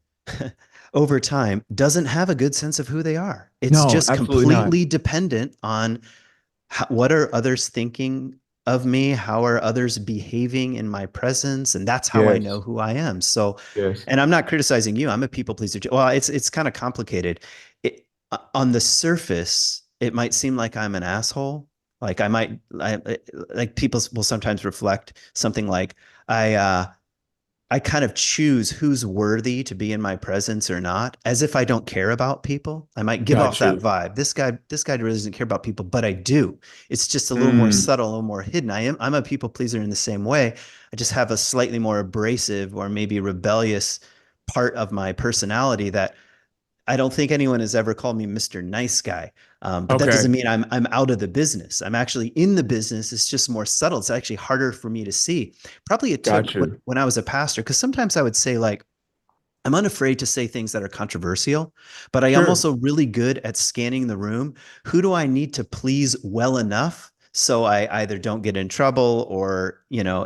over time doesn't have a good sense of who they are. It's No, just absolutely not. completely dependent on what are others thinking of me? How are others behaving in my presence? And that's how I know Yes. who I am. So, Yes. and I'm not criticizing you. I'm a people pleaser too. Well, it's kind of complicated. On the surface, it might seem like I'm an asshole. Like like people will sometimes reflect something like I, uh, I kind of choose who's worthy to be in my presence or not, as if I don't care about people. I might give off Got that you. vibe. This guy really doesn't care about people, but I do. It's just a little more Mm, subtle, a little more hidden. I'm a people pleaser in the same way. I just have a slightly more abrasive or maybe rebellious part of my personality that I don't think anyone has ever called me Mr. Nice Guy. But that okay. doesn't mean I'm out of the business. I'm actually in the business. It's just more subtle. It's actually harder for me to see. Probably it took Got you. when I was a pastor, because sometimes I would say like, I'm unafraid to say things that are controversial, but I am Sure. also really good at scanning the room. Who do I need to please well enough so I either don't get in trouble or,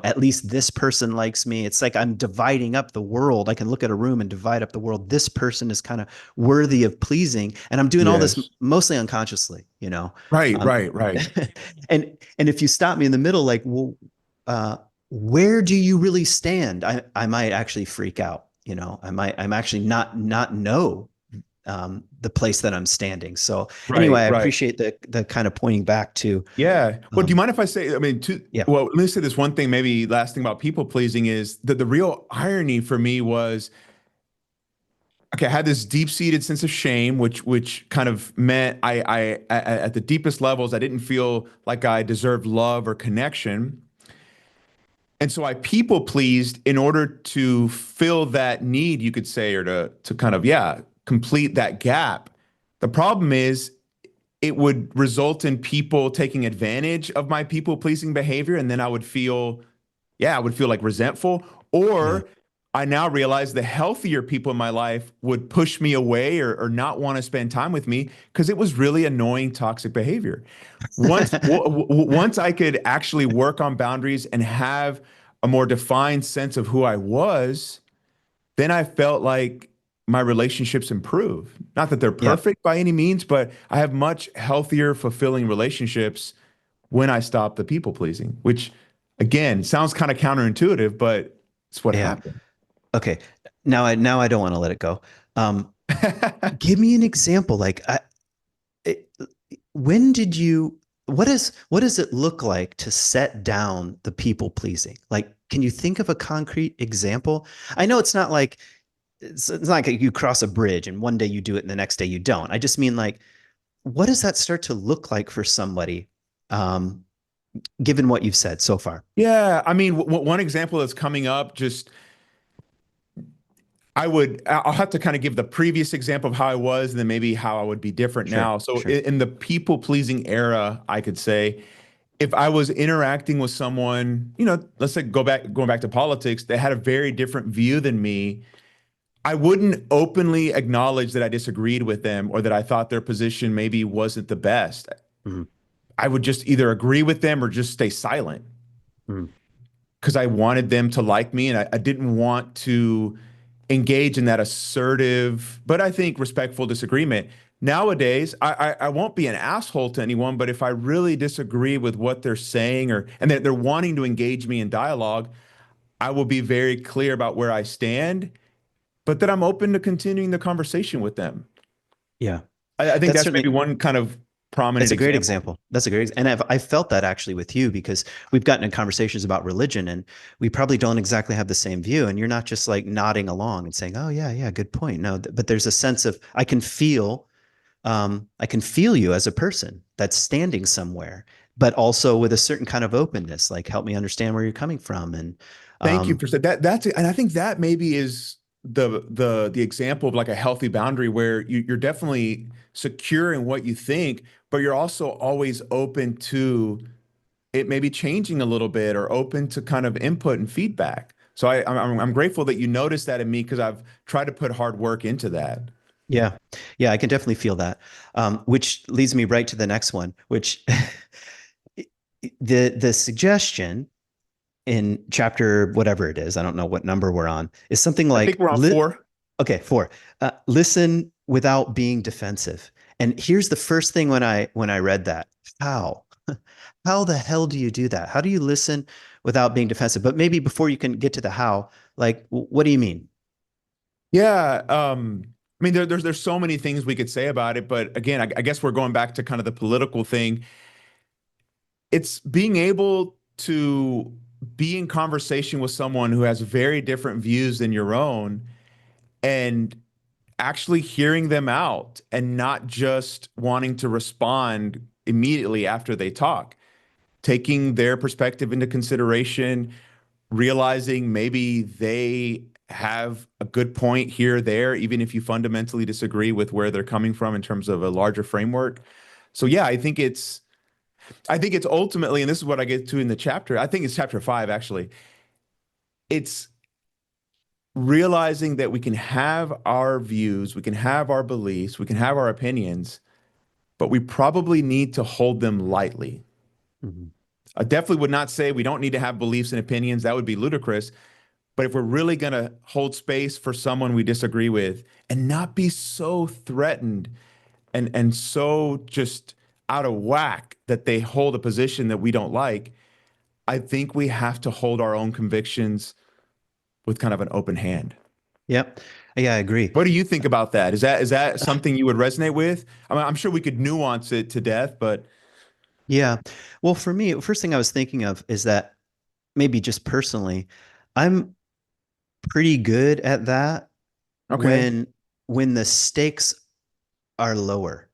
at least this person likes me? It's like I'm dividing up the world. I can look at a room and divide up the world. This person is kind of worthy of pleasing. And I'm doing all this Yes. mostly unconsciously. Right, Um, right, right. and if you stop me in the middle, like, well, uh, where do you really stand? I might actually freak out. I'm actually not know the place that I'm standing. So anyway, Right, I right. appreciate the kind of pointing back to, Yeah. Well, do you um, mind if I say, I mean, yeah, well, let me say this one thing, maybe last thing about people pleasing is that the real irony for me was, okay, I had this deep-seated sense of shame, which kind of meant at the deepest levels, I didn't feel like I deserved love or connection. And so I people pleased in order to fill that need, you could say, or to kind of, yeah, complete that gap. The problem is it would result in people taking advantage of my people pleasing behavior. And then I would feel like resentful. yeah, Or I now realize the healthier people in my life would push me away or not want to spend time with me because it was really annoying, toxic behavior. Once I could actually work on boundaries and have a more defined sense of who I was, then I felt like my relationships improve. Not that they're yeah, perfect by any means, but I have much healthier, fulfilling relationships when I stop the people pleasing, which again sounds kind of counterintuitive, but it's what yeah. happened. Okay. Now I don't want to let it go. Um, Give me an example. It, when did you? What does it look like to set down the people pleasing? Like, can you think of a concrete example? I know it's not like you cross a bridge and one day you do it and the next day you don't. I just mean like, what does that start to look like for somebody, um, given what you've said so far? Yeah, I mean, one example that's coming up, just I'll have to kind of give the previous example of how I was and then maybe how I would be different Sure, now. So sure. in the people pleasing era, I could say if I was interacting with someone, let's say going back to politics, they had a very different view than me. I wouldn't openly acknowledge that I disagreed with them or that I thought their position maybe wasn't the best. Mhm, I would just either agree with them or just stay silent mhm. because I wanted them to like me and I didn't want to engage in that assertive, but I think respectful disagreement. nowadays I won't be an asshole to anyone, but if I really disagree with what they're saying or and they're wanting to engage me in dialogue, I will be very clear about where I stand, but that I'm open to continuing the conversation with them. Yeah, I think that's that's maybe certainly one kind of that's prominent a great example. example. That's a great, and I felt that actually with you because we've gotten in conversations about religion, and we probably don't exactly have the same view. And you're not just like nodding along and saying, "Oh yeah, yeah, good point." No, but there's a sense of I can feel you as a person that's standing somewhere, but also with a certain kind of openness, like help me understand where you're coming from. And Thank you um, for that. And I think that maybe is the example of like a healthy boundary where you're definitely secure in what you think, but you're also always open to it maybe changing a little bit or open to kind of input and feedback. So I'm grateful that you noticed that in me because I've tried to put hard work into that. yeah, yeah, I can definitely feel that. Which leads me right to the next one, which the suggestion in chapter whatever it is, I don't know what number we're on, is something I think like we're on four. okay, four. Listen without being defensive. And here's the first thing when I read that. How? How the hell do you do that? How do you listen without being defensive? But maybe before you can get to the how, like what do you mean? Yeah. I mean, there's so many things we could say about it, but again, I guess we're going back to kind of the political thing. It's being able to be in conversation with someone who has very different views than your own and actually hearing them out and not just wanting to respond immediately after they talk, taking their perspective into consideration, realizing maybe they have a good point here or there, even if you fundamentally disagree with where they're coming from in terms of a larger framework. So yeah, I think it's ultimately, and this is what I get to in the chapter, I think it's chapter 5 actually. It's realizing that we can have our views, we can have our beliefs, we can have our opinions, but we probably need to hold them lightly. Mhm. I definitely would not say we don't need to have beliefs and opinions. That would be ludicrous. But if we're really going to hold space for someone we disagree with and not be so threatened and so just out of whack that they hold a position that we don't like, I think we have to hold our own convictions with kind of an open hand. Yep. Yeah, I agree. What do you think about that? Is that something you would resonate with? I mean, I'm sure we could nuance it to death, but Yeah. Well, for me, the first thing I was thinking of is that maybe just personally, I'm pretty good at that okay. when the stakes are lower.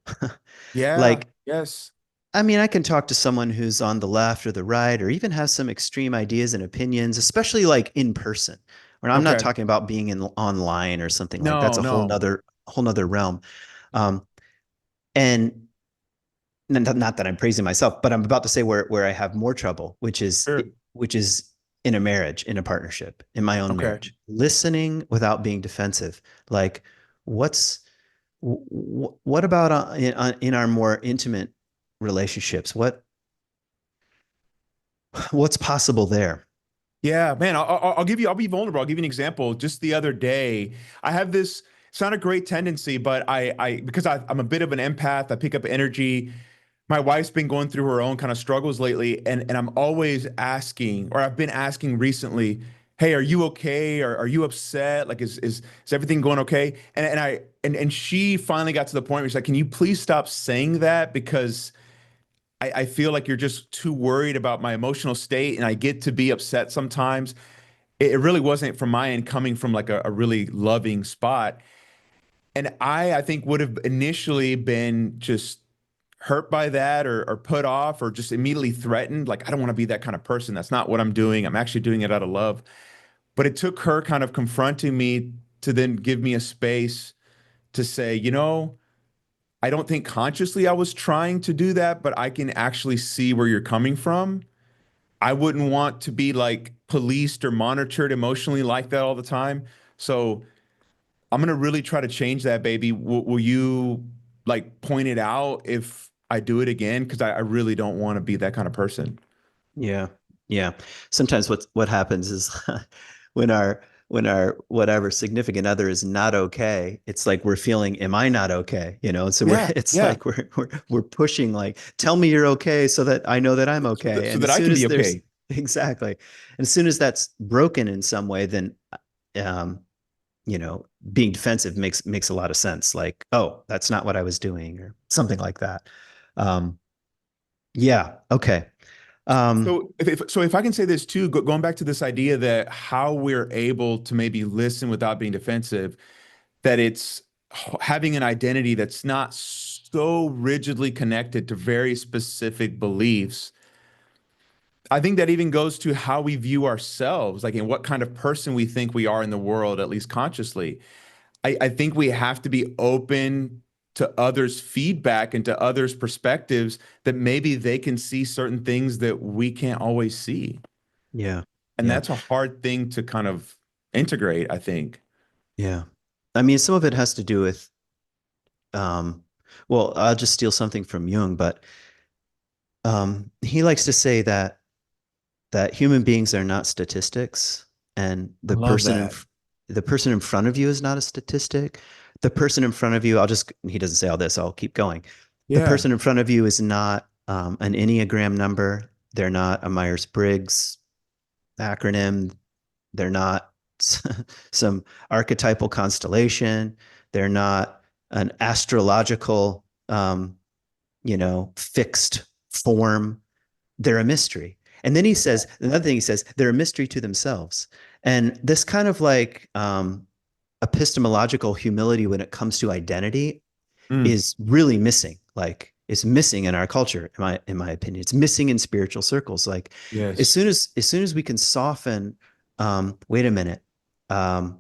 Yeah, Like, yes. I mean, I can talk to someone who's on the left or the right, or even has some extreme ideas and opinions, especially like in person. Where I'm not Okay. talking about being in online or something like that's No, a no. whole nother realm. Um, and not that I'm praising myself, but I'm about to say where I have more trouble, Sure. which is in a marriage, in a partnership, in my own Okay. marriage, listening without being defensive. Like, what's what about in our more intimate relationships? What's possible there? Yeah, man, I'll give you, I'll be vulnerable. I'll give you an example. Just the other day, I have this, it's not a great tendency, but because I'm a bit of an empath, I pick up energy. My wife's been going through her own kind of struggles lately, and I'm always asking, or I've been asking recently, hey, are you okay? Are you upset? Like, is everything going okay? And she finally got to the point where she's like, can you please stop saying that? Because I feel like you're just too worried about my emotional state, and I get to be upset sometimes. It really wasn't from my end coming from like a really loving spot. And I think would have initially been just hurt by that or put off or just immediately threatened. Like, I don't want to be that kind of person. That's not what I'm doing. I'm actually doing it out of love. But it took her kind of confronting me to then give me a space to say, I don't think consciously I was trying to do that, but I can actually see where you're coming from. I wouldn't want to be like policed or monitored emotionally like that all the time. So I'm gonna really try to change that, baby. Will you like point it out if I do it again? Because I really don't want to be that kind of person. Yeah, yeah. Sometimes what happens is when when our whatever significant other is not okay, it's like we're feeling, am I not okay? So we're Yeah, it's yeah. like we're pushing like, tell me you're okay so that I know that I'm okay. So And that as I soon can be as there's okay. exactly, and as soon as that's broken in some way, then um, being defensive makes a lot of sense. Like, oh, that's not what I was doing, or something like that. Um, yeah, okay. Um, So if I can say this too, going back to this idea that how we're able to maybe listen without being defensive, that it's having an identity that's not so rigidly connected to very specific beliefs. I think that even goes to how we view ourselves, like in what kind of person we think we are in the world, at least consciously. I think we have to be open to others' feedback and to others' perspectives that maybe they can see certain things that we can't always see. yeah, And yeah, that's a hard thing to kind of integrate, I think. yeah. I mean, some of it has to do with, um, well, I'll just steal something from Jung, but he likes to say that human beings are not statistics, and I love that. the person in front of you is not a statistic. The person in front of you, he doesn't say all this, I'll keep going. The Yeah. person in front of you is not an Enneagram number. They're not a Myers-Briggs acronym. They're not some archetypal constellation. They're not an astrological, fixed form. They're a mystery. And then he says, another thing he says, they're a mystery to themselves. And this kind of like epistemological humility when it comes to identity Mm, is really missing. Like, it's missing in our culture, in my opinion. It's missing in spiritual circles. Like, yes. as soon as we can soften, wait a minute, um,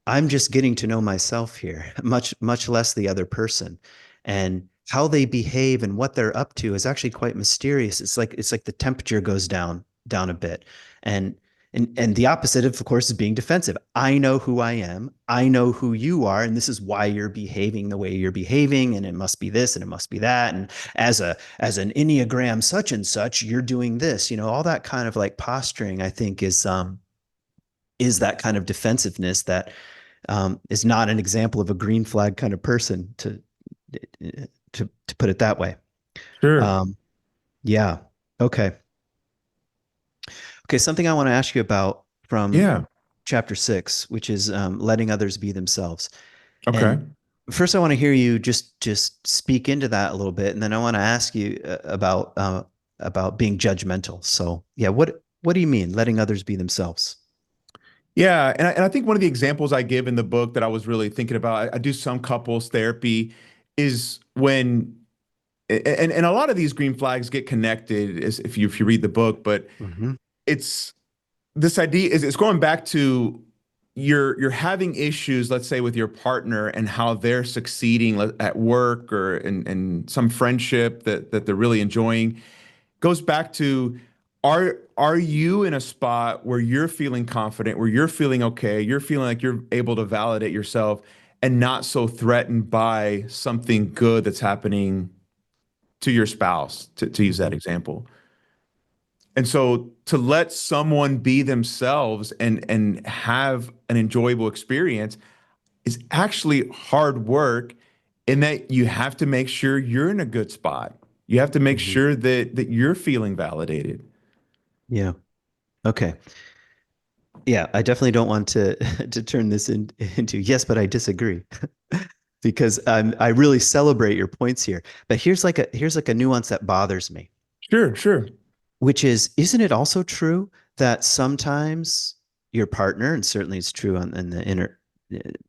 I'm just getting to know myself here, much less the other person. And how they behave and what they're up to is actually quite mysterious. It's like the temperature goes down a bit. And and the opposite of course is being defensive. I know who I am. I know who you are, and this is why you're behaving the way you're behaving, and it must be this and it must be that. And as an Enneagram such and such, you're doing this. All that kind of like posturing, I think, is that kind of defensiveness that is not an example of a green flag kind of person, to put it that way. Sure. Um, yeah. Okay. Okay. Something I want to ask you about from Yeah. chapter 6, which is letting others be themselves. Okay. And first, I want to hear you just speak into that a little bit, and then I want to ask you about being judgmental. So, yeah, what do you mean letting others be themselves? Yeah. And I think one of the examples I give in the book that I was really thinking about, I do some couples therapy, is when, and a lot of these green flags get connected as if you read the book, but Mm-hmm. it's this idea is it's going back to you're having issues, let's say with your partner and how they're succeeding at work or in some friendship that they're really enjoying. Goes back to are you in a spot where you're feeling confident, where you're feeling okay, you're feeling like you're able to validate yourself and not so threatened by something good that's happening to your spouse, to use that Mm-hmm. example. And so to let someone be themselves and have an enjoyable experience is actually hard work in that you have to make sure you're in a good spot. You have to make Mm-hmm. sure that you're feeling validated. Yeah. Okay. Yeah, I definitely don't want to to turn this into yes, but I disagree, because I really celebrate your points here. But here's like a nuance that bothers me, Sure, sure. which is, isn't it also true that sometimes your partner, and certainly it's true in the inner,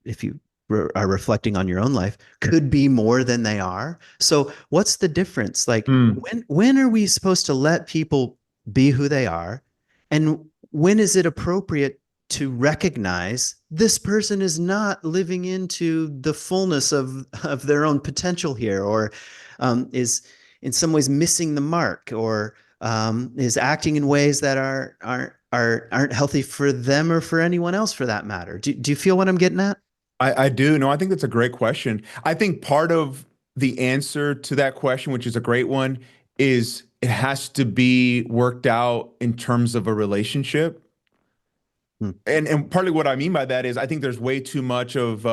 if you are reflecting on your own life, could be more than they are. So what's the difference? Like, Mm, when are we supposed to let people be who they are? And when is it appropriate to recognize this person is not living into the fullness of their own potential here, or is in some ways missing the mark, or is acting in ways that aren't healthy for them or for anyone else for that matter. Do you feel what I'm getting at? I do. No, I think that's a great question. I think part of the answer to that question, which is a great one, is it has to be worked out in terms of a relationship. Hmm. And partly what I mean by that is I think there's way too much of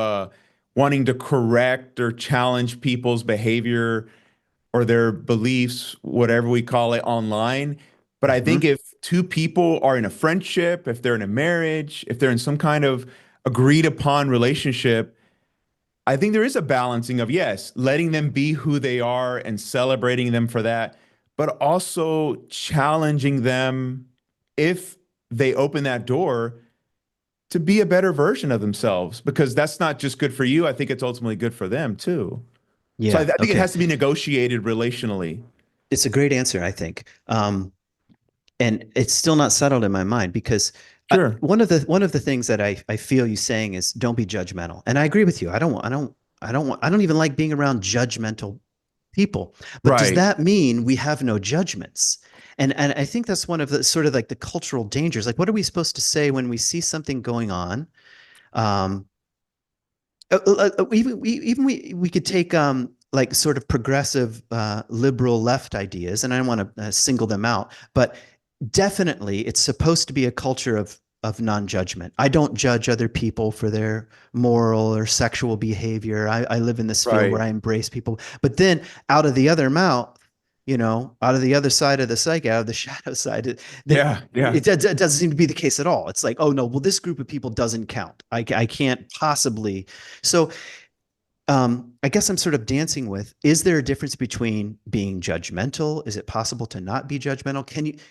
wanting to correct or challenge people's behavior or their beliefs, whatever we call it, online. But I think Mhm. if two people are in a friendship, if they're in a marriage, if they're in some kind of agreed upon relationship, I think there is a balancing of, yes, letting them be who they are and celebrating them for that, but also challenging them if they open that door to be a better version of themselves, because that's not just good for you. I think it's ultimately good for them too. So Yeah. I think it Okay. has to be negotiated relationally. It's a great answer, I think. And it's still not settled in my mind because Sure. one of the things that I feel you saying is don't be judgmental. And I agree with you. I don't even like being around judgmental people. But does Right. that mean we have no judgments? And I think that's one of the sort of like the cultural dangers. Like, what are we supposed to say when we see something going on? Um, even we could take like sort of progressive liberal left ideas, and I don't want to single them out, but definitely it's supposed to be a culture of non-judgment. I don't judge other people for their moral or sexual behavior. I live in this field where Right. I embrace people, but then out of the other mouth, out of the other side of the psyche, out of the shadow side, that Yeah. Yeah. it doesn't seem to be the case at all. It's like, oh no, well, this group of people doesn't count. I can't possibly. So I guess I'm sort of dancing with, is there a difference between being judgmental? Is it possible to not be judgmental?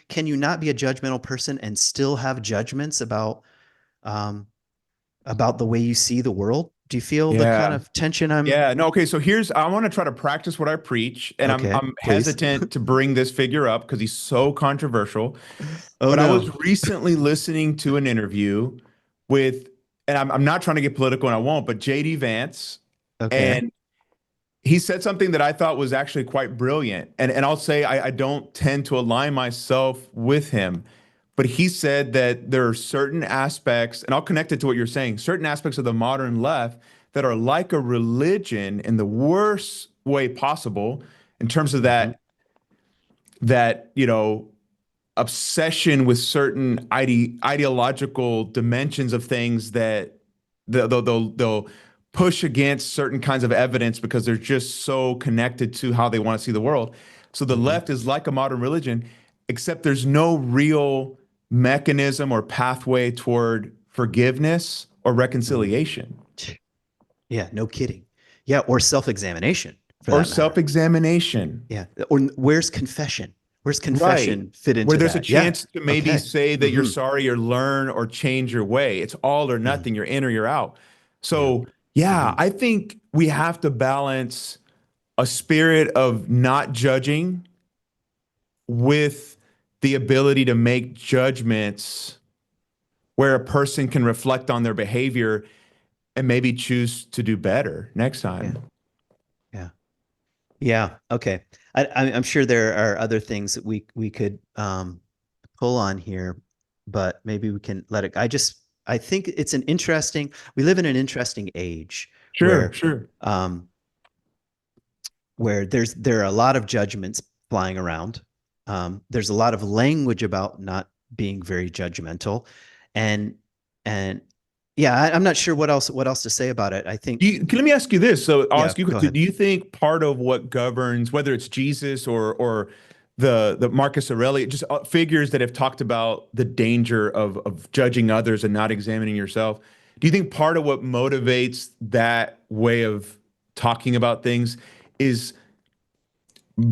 Can you not be a judgmental person and still have judgments um, about the way you see the world? Do you feel the kind Yeah. of tension I'm Yeah. No, okay. So here's I want to try to practice what I preach, and I'm okay, I'm please. hesitant to bring this figure up because he's so controversial. Oh But I was no. recently listening to an interview with, and I'm not trying to get political and I won't, but JD Vance. Okay. And he said something that I thought was actually quite brilliant. And I'll say I don't tend to align myself with him. But he said that there are certain aspects, and I'll connect it to what you're saying, certain aspects of the modern left that are like a religion in the worst way possible in terms of Hmm. that obsession with certain ideological dimensions of things that they'll push against certain kinds of evidence because they're just so connected to how they want to see the world. So the Hmm. left is like a modern religion, except there's no real mechanism or pathway toward forgiveness or Hmm. reconciliation Yeah, no kidding. Yeah, or self-examination for or that matter. self-examination. Yeah. Or where's confession? Where's Right. confession fit Where into there's a that? Yeah. chance to maybe Okay. say that you're Hmm. sorry or learn or change your way. It's all or Hmm. nothing. You're in or you're out. Yeah. So, yeah, Hmm. I think we have to balance a spirit of not judging with the ability to make judgments where a person can reflect on their behavior and maybe choose to do better next Yeah. time. Yeah. Yeah. Okay. I'm sure there are other things that we could pull on here, but maybe we can let it. I think it's an interesting. We live in an interesting age Sure, where sure. um, there are a lot of judgments flying around. There's a lot of language about not being very judgmental, and and yeah, I'm not sure what else to say about it. I think Let me ask you this. So I'll yeah. ask you, Go do ahead. you think part of what governs, whether it's Jesus or the Marcus Aurelius, just figures that have talked about the danger of judging others and not examining yourself, do you think part of what motivates that way of talking about things is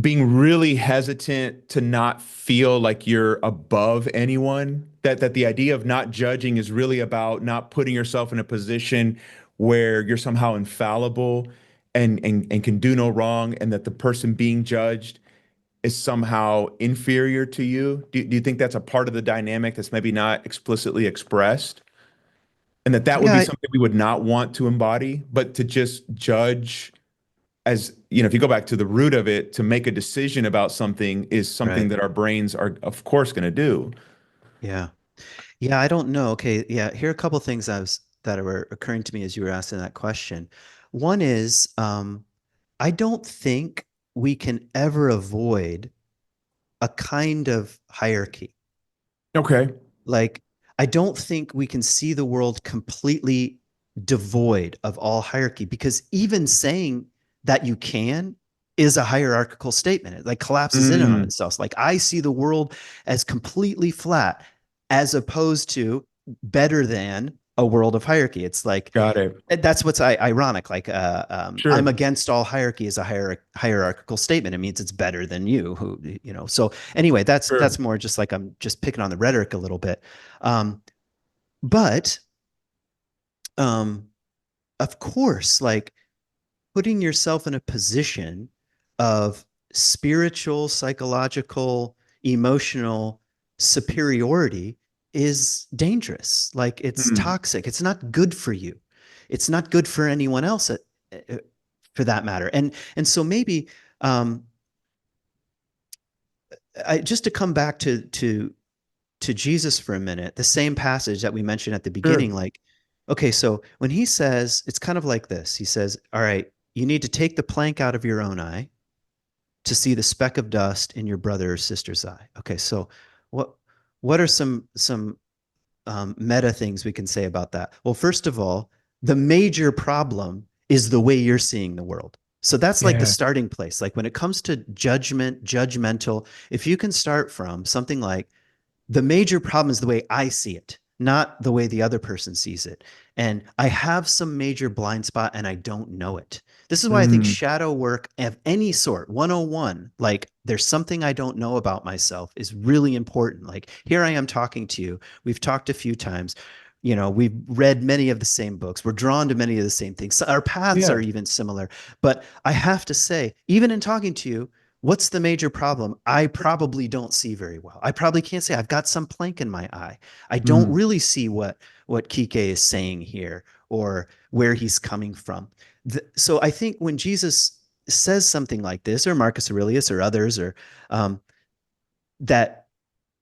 being really hesitant to not feel like you're above anyone? That the idea of not judging is really about not putting yourself in a position where you're somehow infallible and can do no wrong, and that the person being judged is somehow inferior to you? Do you think that's a part of the dynamic that's maybe not explicitly expressed? And that would Yeah. be something we would not want to embody, but to just judge as, if you go back to the root of it, to make a decision about something is something Right. that our brains are, of course, going to do. Yeah. Yeah, I don't know. Okay, yeah, here are a couple of things that were occurring to me as you were asking that question. One is, I don't think we can ever avoid a kind of hierarchy. Okay. Like, I don't think we can see the world completely devoid of all hierarchy, because even saying that you can is a hierarchical statement. It like collapses in on Mm, itself. Like I see the world as completely flat, as opposed to better than a world of hierarchy. It's like got it. that's what's ironic. Like I'm Sure. against all hierarchy is a hierarchical statement. It means it's better than you. Who So anyway, that's Sure. more just like I'm just picking on the rhetoric a little bit. Um, but um, of course, like putting yourself in a position of spiritual, psychological, emotional superiority is dangerous. Like it's Mm, toxic. It's not good for you. It's not good for anyone else for that matter. And so maybe um, just to come back to Jesus for a minute, the same passage that we mentioned at the beginning, sure. like, okay, so when he says, it's kind of like this. He says, all right, you need to take the plank out of your own eye to see the speck of dust in your brother or sister's eye. Okay, so what what are some meta things we can say about that? Well, first of all, the major problem is the way you're seeing the world. So that's like the Yeah. starting place. Like when it comes to judgment, judgmental, if you can start from something like, the major problem is the way I see it, not the way the other person sees it. And I have some major blind spot and I don't know it. This is why I think Mm, shadow work of any sort, 101, like there's something I don't know about myself, is really important. Like here I am talking to you. We've talked a few times. We've read many of the same books. We're drawn to many of the same things. So our paths are yeah. even similar. But I have to say, even in talking to you, what's the major problem? I probably don't see very well. I probably can't say I've got some plank in my eye. I don't Mm, really see what Quique is saying here or where he's coming from. So I think when Jesus says something like this, or Marcus Aurelius or others, or um, that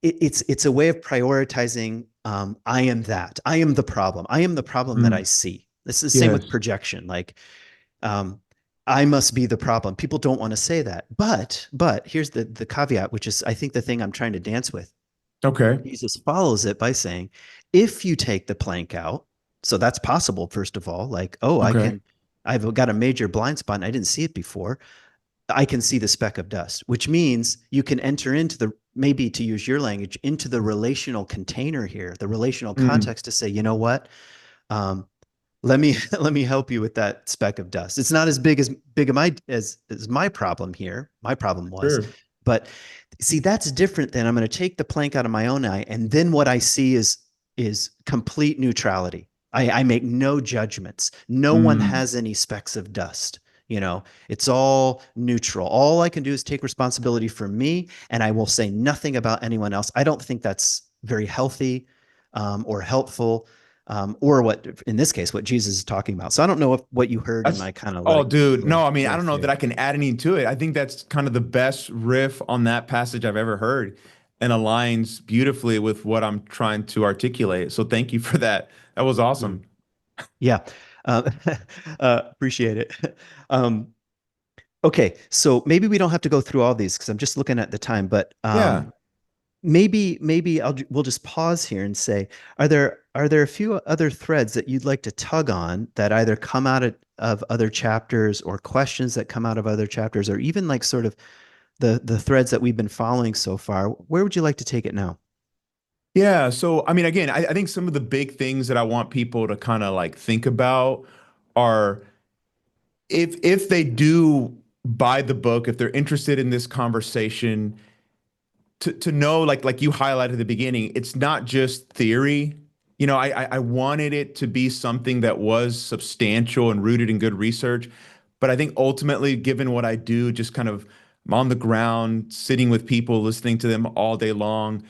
it's a way of prioritizing. I am that. I am the problem. I am the problem that I mm, see. This is the same with yes. projection. Like um, I must be the problem. People don't want to say that. But here's the caveat, which is I think the thing I'm trying to dance with. Okay. Jesus follows it by saying, if you take the plank out, so that's possible, first of all, like, oh, Okay. I've got a major blind spot and I didn't see it before. I can see the speck of dust, which means you can enter into maybe to use your language, into the relational container here, the relational Mm, context to say, you know what? Um, let me let me help you with that speck of dust. It's not as big of my as my problem here. My problem was, sure. but see, that's different than I'm going to take the plank out of my own eye, and then what I see is complete neutrality. I make no judgments. No one Mm. has any specks of dust. It's all neutral. All I can do is take responsibility for me, and I will say nothing about anyone else. I don't think that's very healthy or helpful, or what in this case what Jesus is talking about. So I don't know if what you heard in That's my kind of oh, like dude. little No, I mean, I don't riff know that there. I can add any to it. I think that's kind of the best riff on that passage I've ever heard and aligns beautifully with what I'm trying to articulate. So thank you for that. That was Hmm. awesome. Yeah, uh, appreciate it. Um, okay, so maybe we don't have to go through all these because I'm just looking at the time, but Yeah. maybe we'll just pause here and say, are there a few other threads that you'd like to tug on that either come out of other chapters, or questions that come out of other chapters, or even like sort of the threads that we've been following so far? Where would you like to take it now? Yeah. So, I mean, again, I think some of the big things that I want people to kind of like think about are if they do buy the book, if they're interested in this conversation, to know like you highlighted at the beginning, it's not just theory. I wanted it to be something that was substantial and rooted in good research. But I think ultimately, given what I do, just kind of on the ground, sitting with people, listening to them all day long,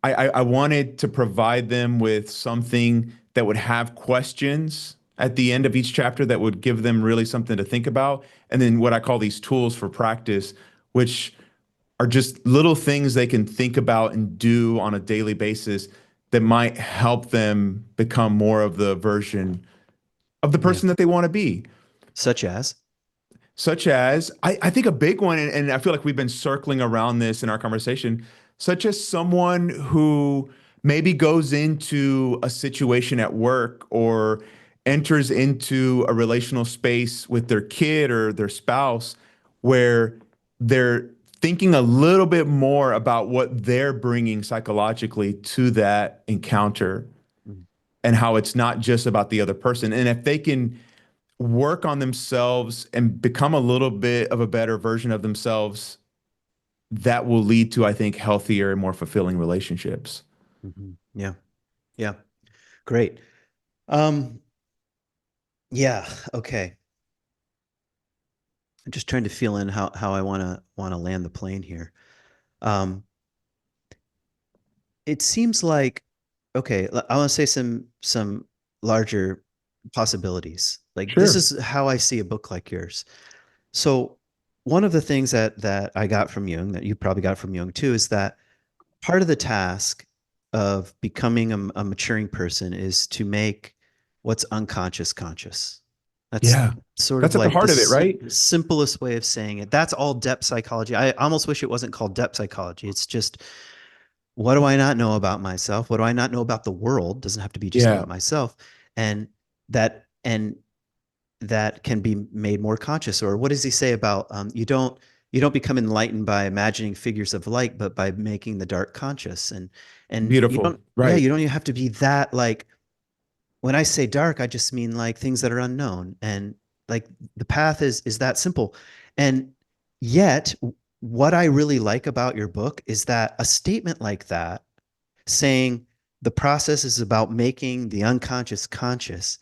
I wanted to provide them with something that would have questions at the end of each chapter that would give them really something to think about. And then what I call these tools for practice, which are just little things they can think about and do on a daily basis that might help them become more of the version of the Yeah. person that they want to be. Such as? Such as, I think a big one, and I feel like we've been circling around this in our conversation, such as someone who maybe goes into a situation at work or enters into a relational space with their kid or their spouse where they're thinking a little bit more about what they're bringing psychologically to that encounter Mm. and how it's not just about the other person. And if they can work on themselves and become a little bit of a better version of themselves, that will lead to, I think, healthier and more fulfilling relationships. Yeah. Yeah. Great. Um, yeah. Okay. I'm just trying to feel in how I want to land the plane here. Um, it seems like okay, I want to say some larger possibilities. Like this Sure. is how I see a book like yours. So one of the things that I got from Jung, that you probably got from Jung too, is that part of the task of becoming a maturing person is to make what's unconscious conscious. That's Yeah. sort of That's at the like the heart of it, right? simplest way of saying it. That's all depth psychology. I almost wish it wasn't called depth psychology. It's just, what do I not know about myself? What do I not know about the world? Doesn't have to be just Yeah. about myself. And and that can be made more conscious. Or what does he say about you don't become enlightened by imagining figures of light, but by making the dark conscious. And you Beautiful. don't yeah, Right. you don't even have to be that like when I say dark, I just mean like things that are unknown. And like the path is that simple. And yet what I really like about your book is that a statement like that saying the process is about making the unconscious conscious,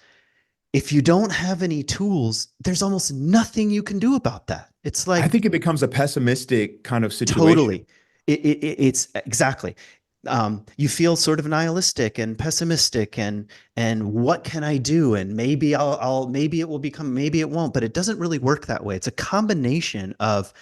if you don't have any tools, there's almost nothing you can do about that. It's I like think it becomes a pessimistic kind of situation. totally. It's exactly. You feel sort of nihilistic and pessimistic, and what can I do? And maybe maybe it will become, maybe it won't. But it doesn't really work that way. It's a combination of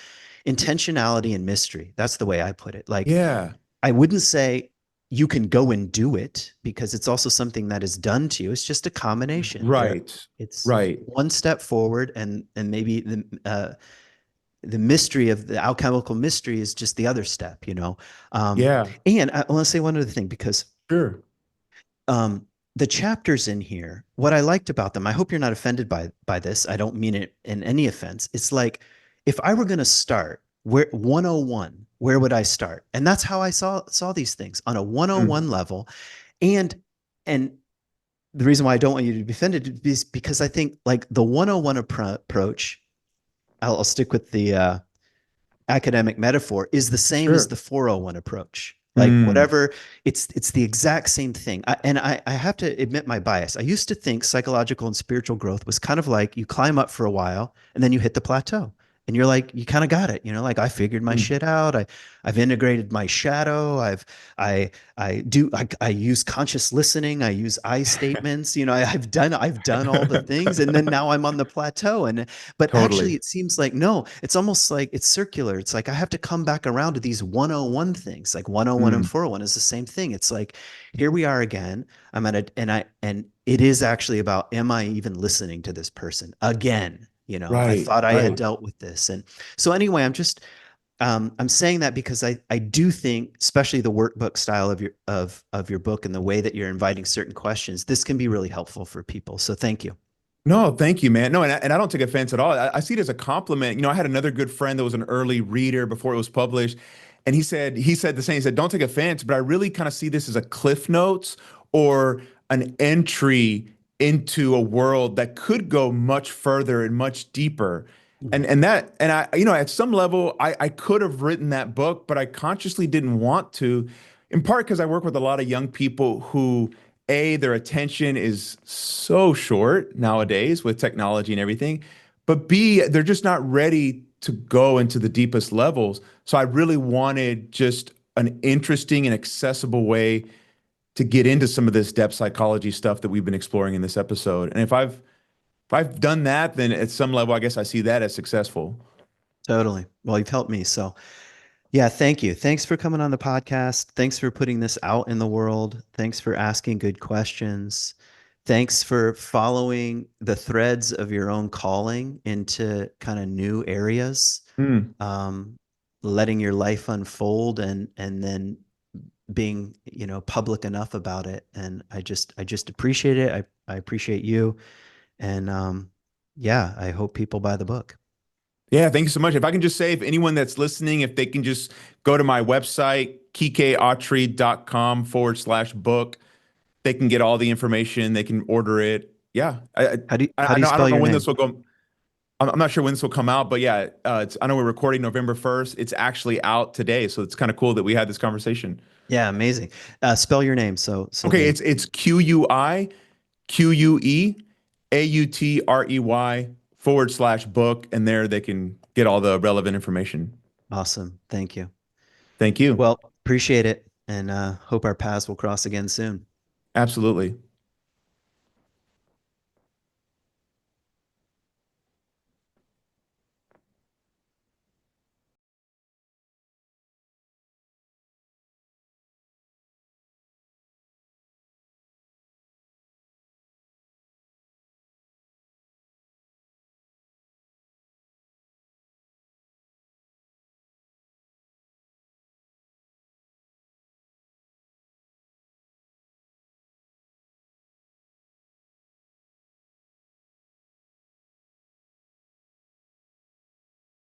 intentionality and mystery. That's the way I put it. Like Yeah. I wouldn't say you can go and do it because it's also something that is done to you. It's just a combination. Right. It's Right. one step forward, and maybe the mystery of the alchemical mystery is just the other step. Yeah. And I want to say one other thing because Sure. um, the chapters in here, what I liked about them, I hope you're not offended by this. I don't mean it in any offense. It's like if I were going to start where 101, where would I start? And that's how I saw these things on a Mm. 101 level. And and the reason why I don't want you to be offended is because I think like the 101 approach, I'll stick with the academic metaphor, is the same as Sure. the 401 approach. Like Mm. whatever, it's the exact same thing. And I have to admit my bias. I used to think psychological and spiritual growth was kind of like you climb up for a while and then you hit the plateau. And you're like, you kind of got it, like I figured my Mm. shit out. I've integrated my shadow. I I use conscious listening. I use I statements. I've done all the things, and then now I'm on the plateau. But actually, Totally. it seems like no, it's almost like it's circular. It's like I have to come back around to these 101 things. Like 101 and Mm. 401 is the same thing. It's like, here we are again. I'm at it, and it is actually about, am I even listening to this person again? I Right. thought I had Right. dealt with this. And so anyway, I'm saying that because I do think, especially the workbook style of your book and the way that you're inviting certain questions, this can be really helpful for people. So thank you. No, thank you, man. No, and I don't take offense at all. I see it as a compliment. I had another good friend that was an early reader before it was published, and he said the same. He said, "Don't take offense, but I really kind of see this as a cliff notes or an entry into a world that could go much further and much deeper." Mm. And I, at some level, I could have written that book, but I consciously didn't want to, in part because I work with a lot of young people who their attention is so short nowadays with technology and everything, but B, they're just not ready to go into the deepest levels. So I really wanted just an interesting and accessible way to get into some of this depth psychology stuff that we've been exploring in this episode. And if I've done that, then at some level, I guess I see that as successful. Totally. Well, you've helped me. So yeah, thank you. Thanks for coming on the podcast. Thanks for putting this out in the world. Thanks for asking good questions. Thanks for following the threads of your own calling into kind of new areas, Mm, um, letting your life unfold and then being, public enough about it. And I just appreciate it. I appreciate you. And yeah, I hope people buy the book. Yeah, thank you so much. If I can just say, if anyone that's listening, if they can just go to my website, kikeautry.com/book, they can get all the information. They can order it. Yeah, How do you I don't spell know your when this name? will go. I'm not sure when this will come out, but yeah, I know we're recording November 1st. It's actually out today, so it's kind of cool that we had this conversation. Yeah, amazing. Spell your name so Okay, they it's QUIQUEAUTREY /book, and there they can get all the relevant information. awesome. Thank you. Thank you. Well, appreciate it and hope our paths will cross again soon. Absolutely.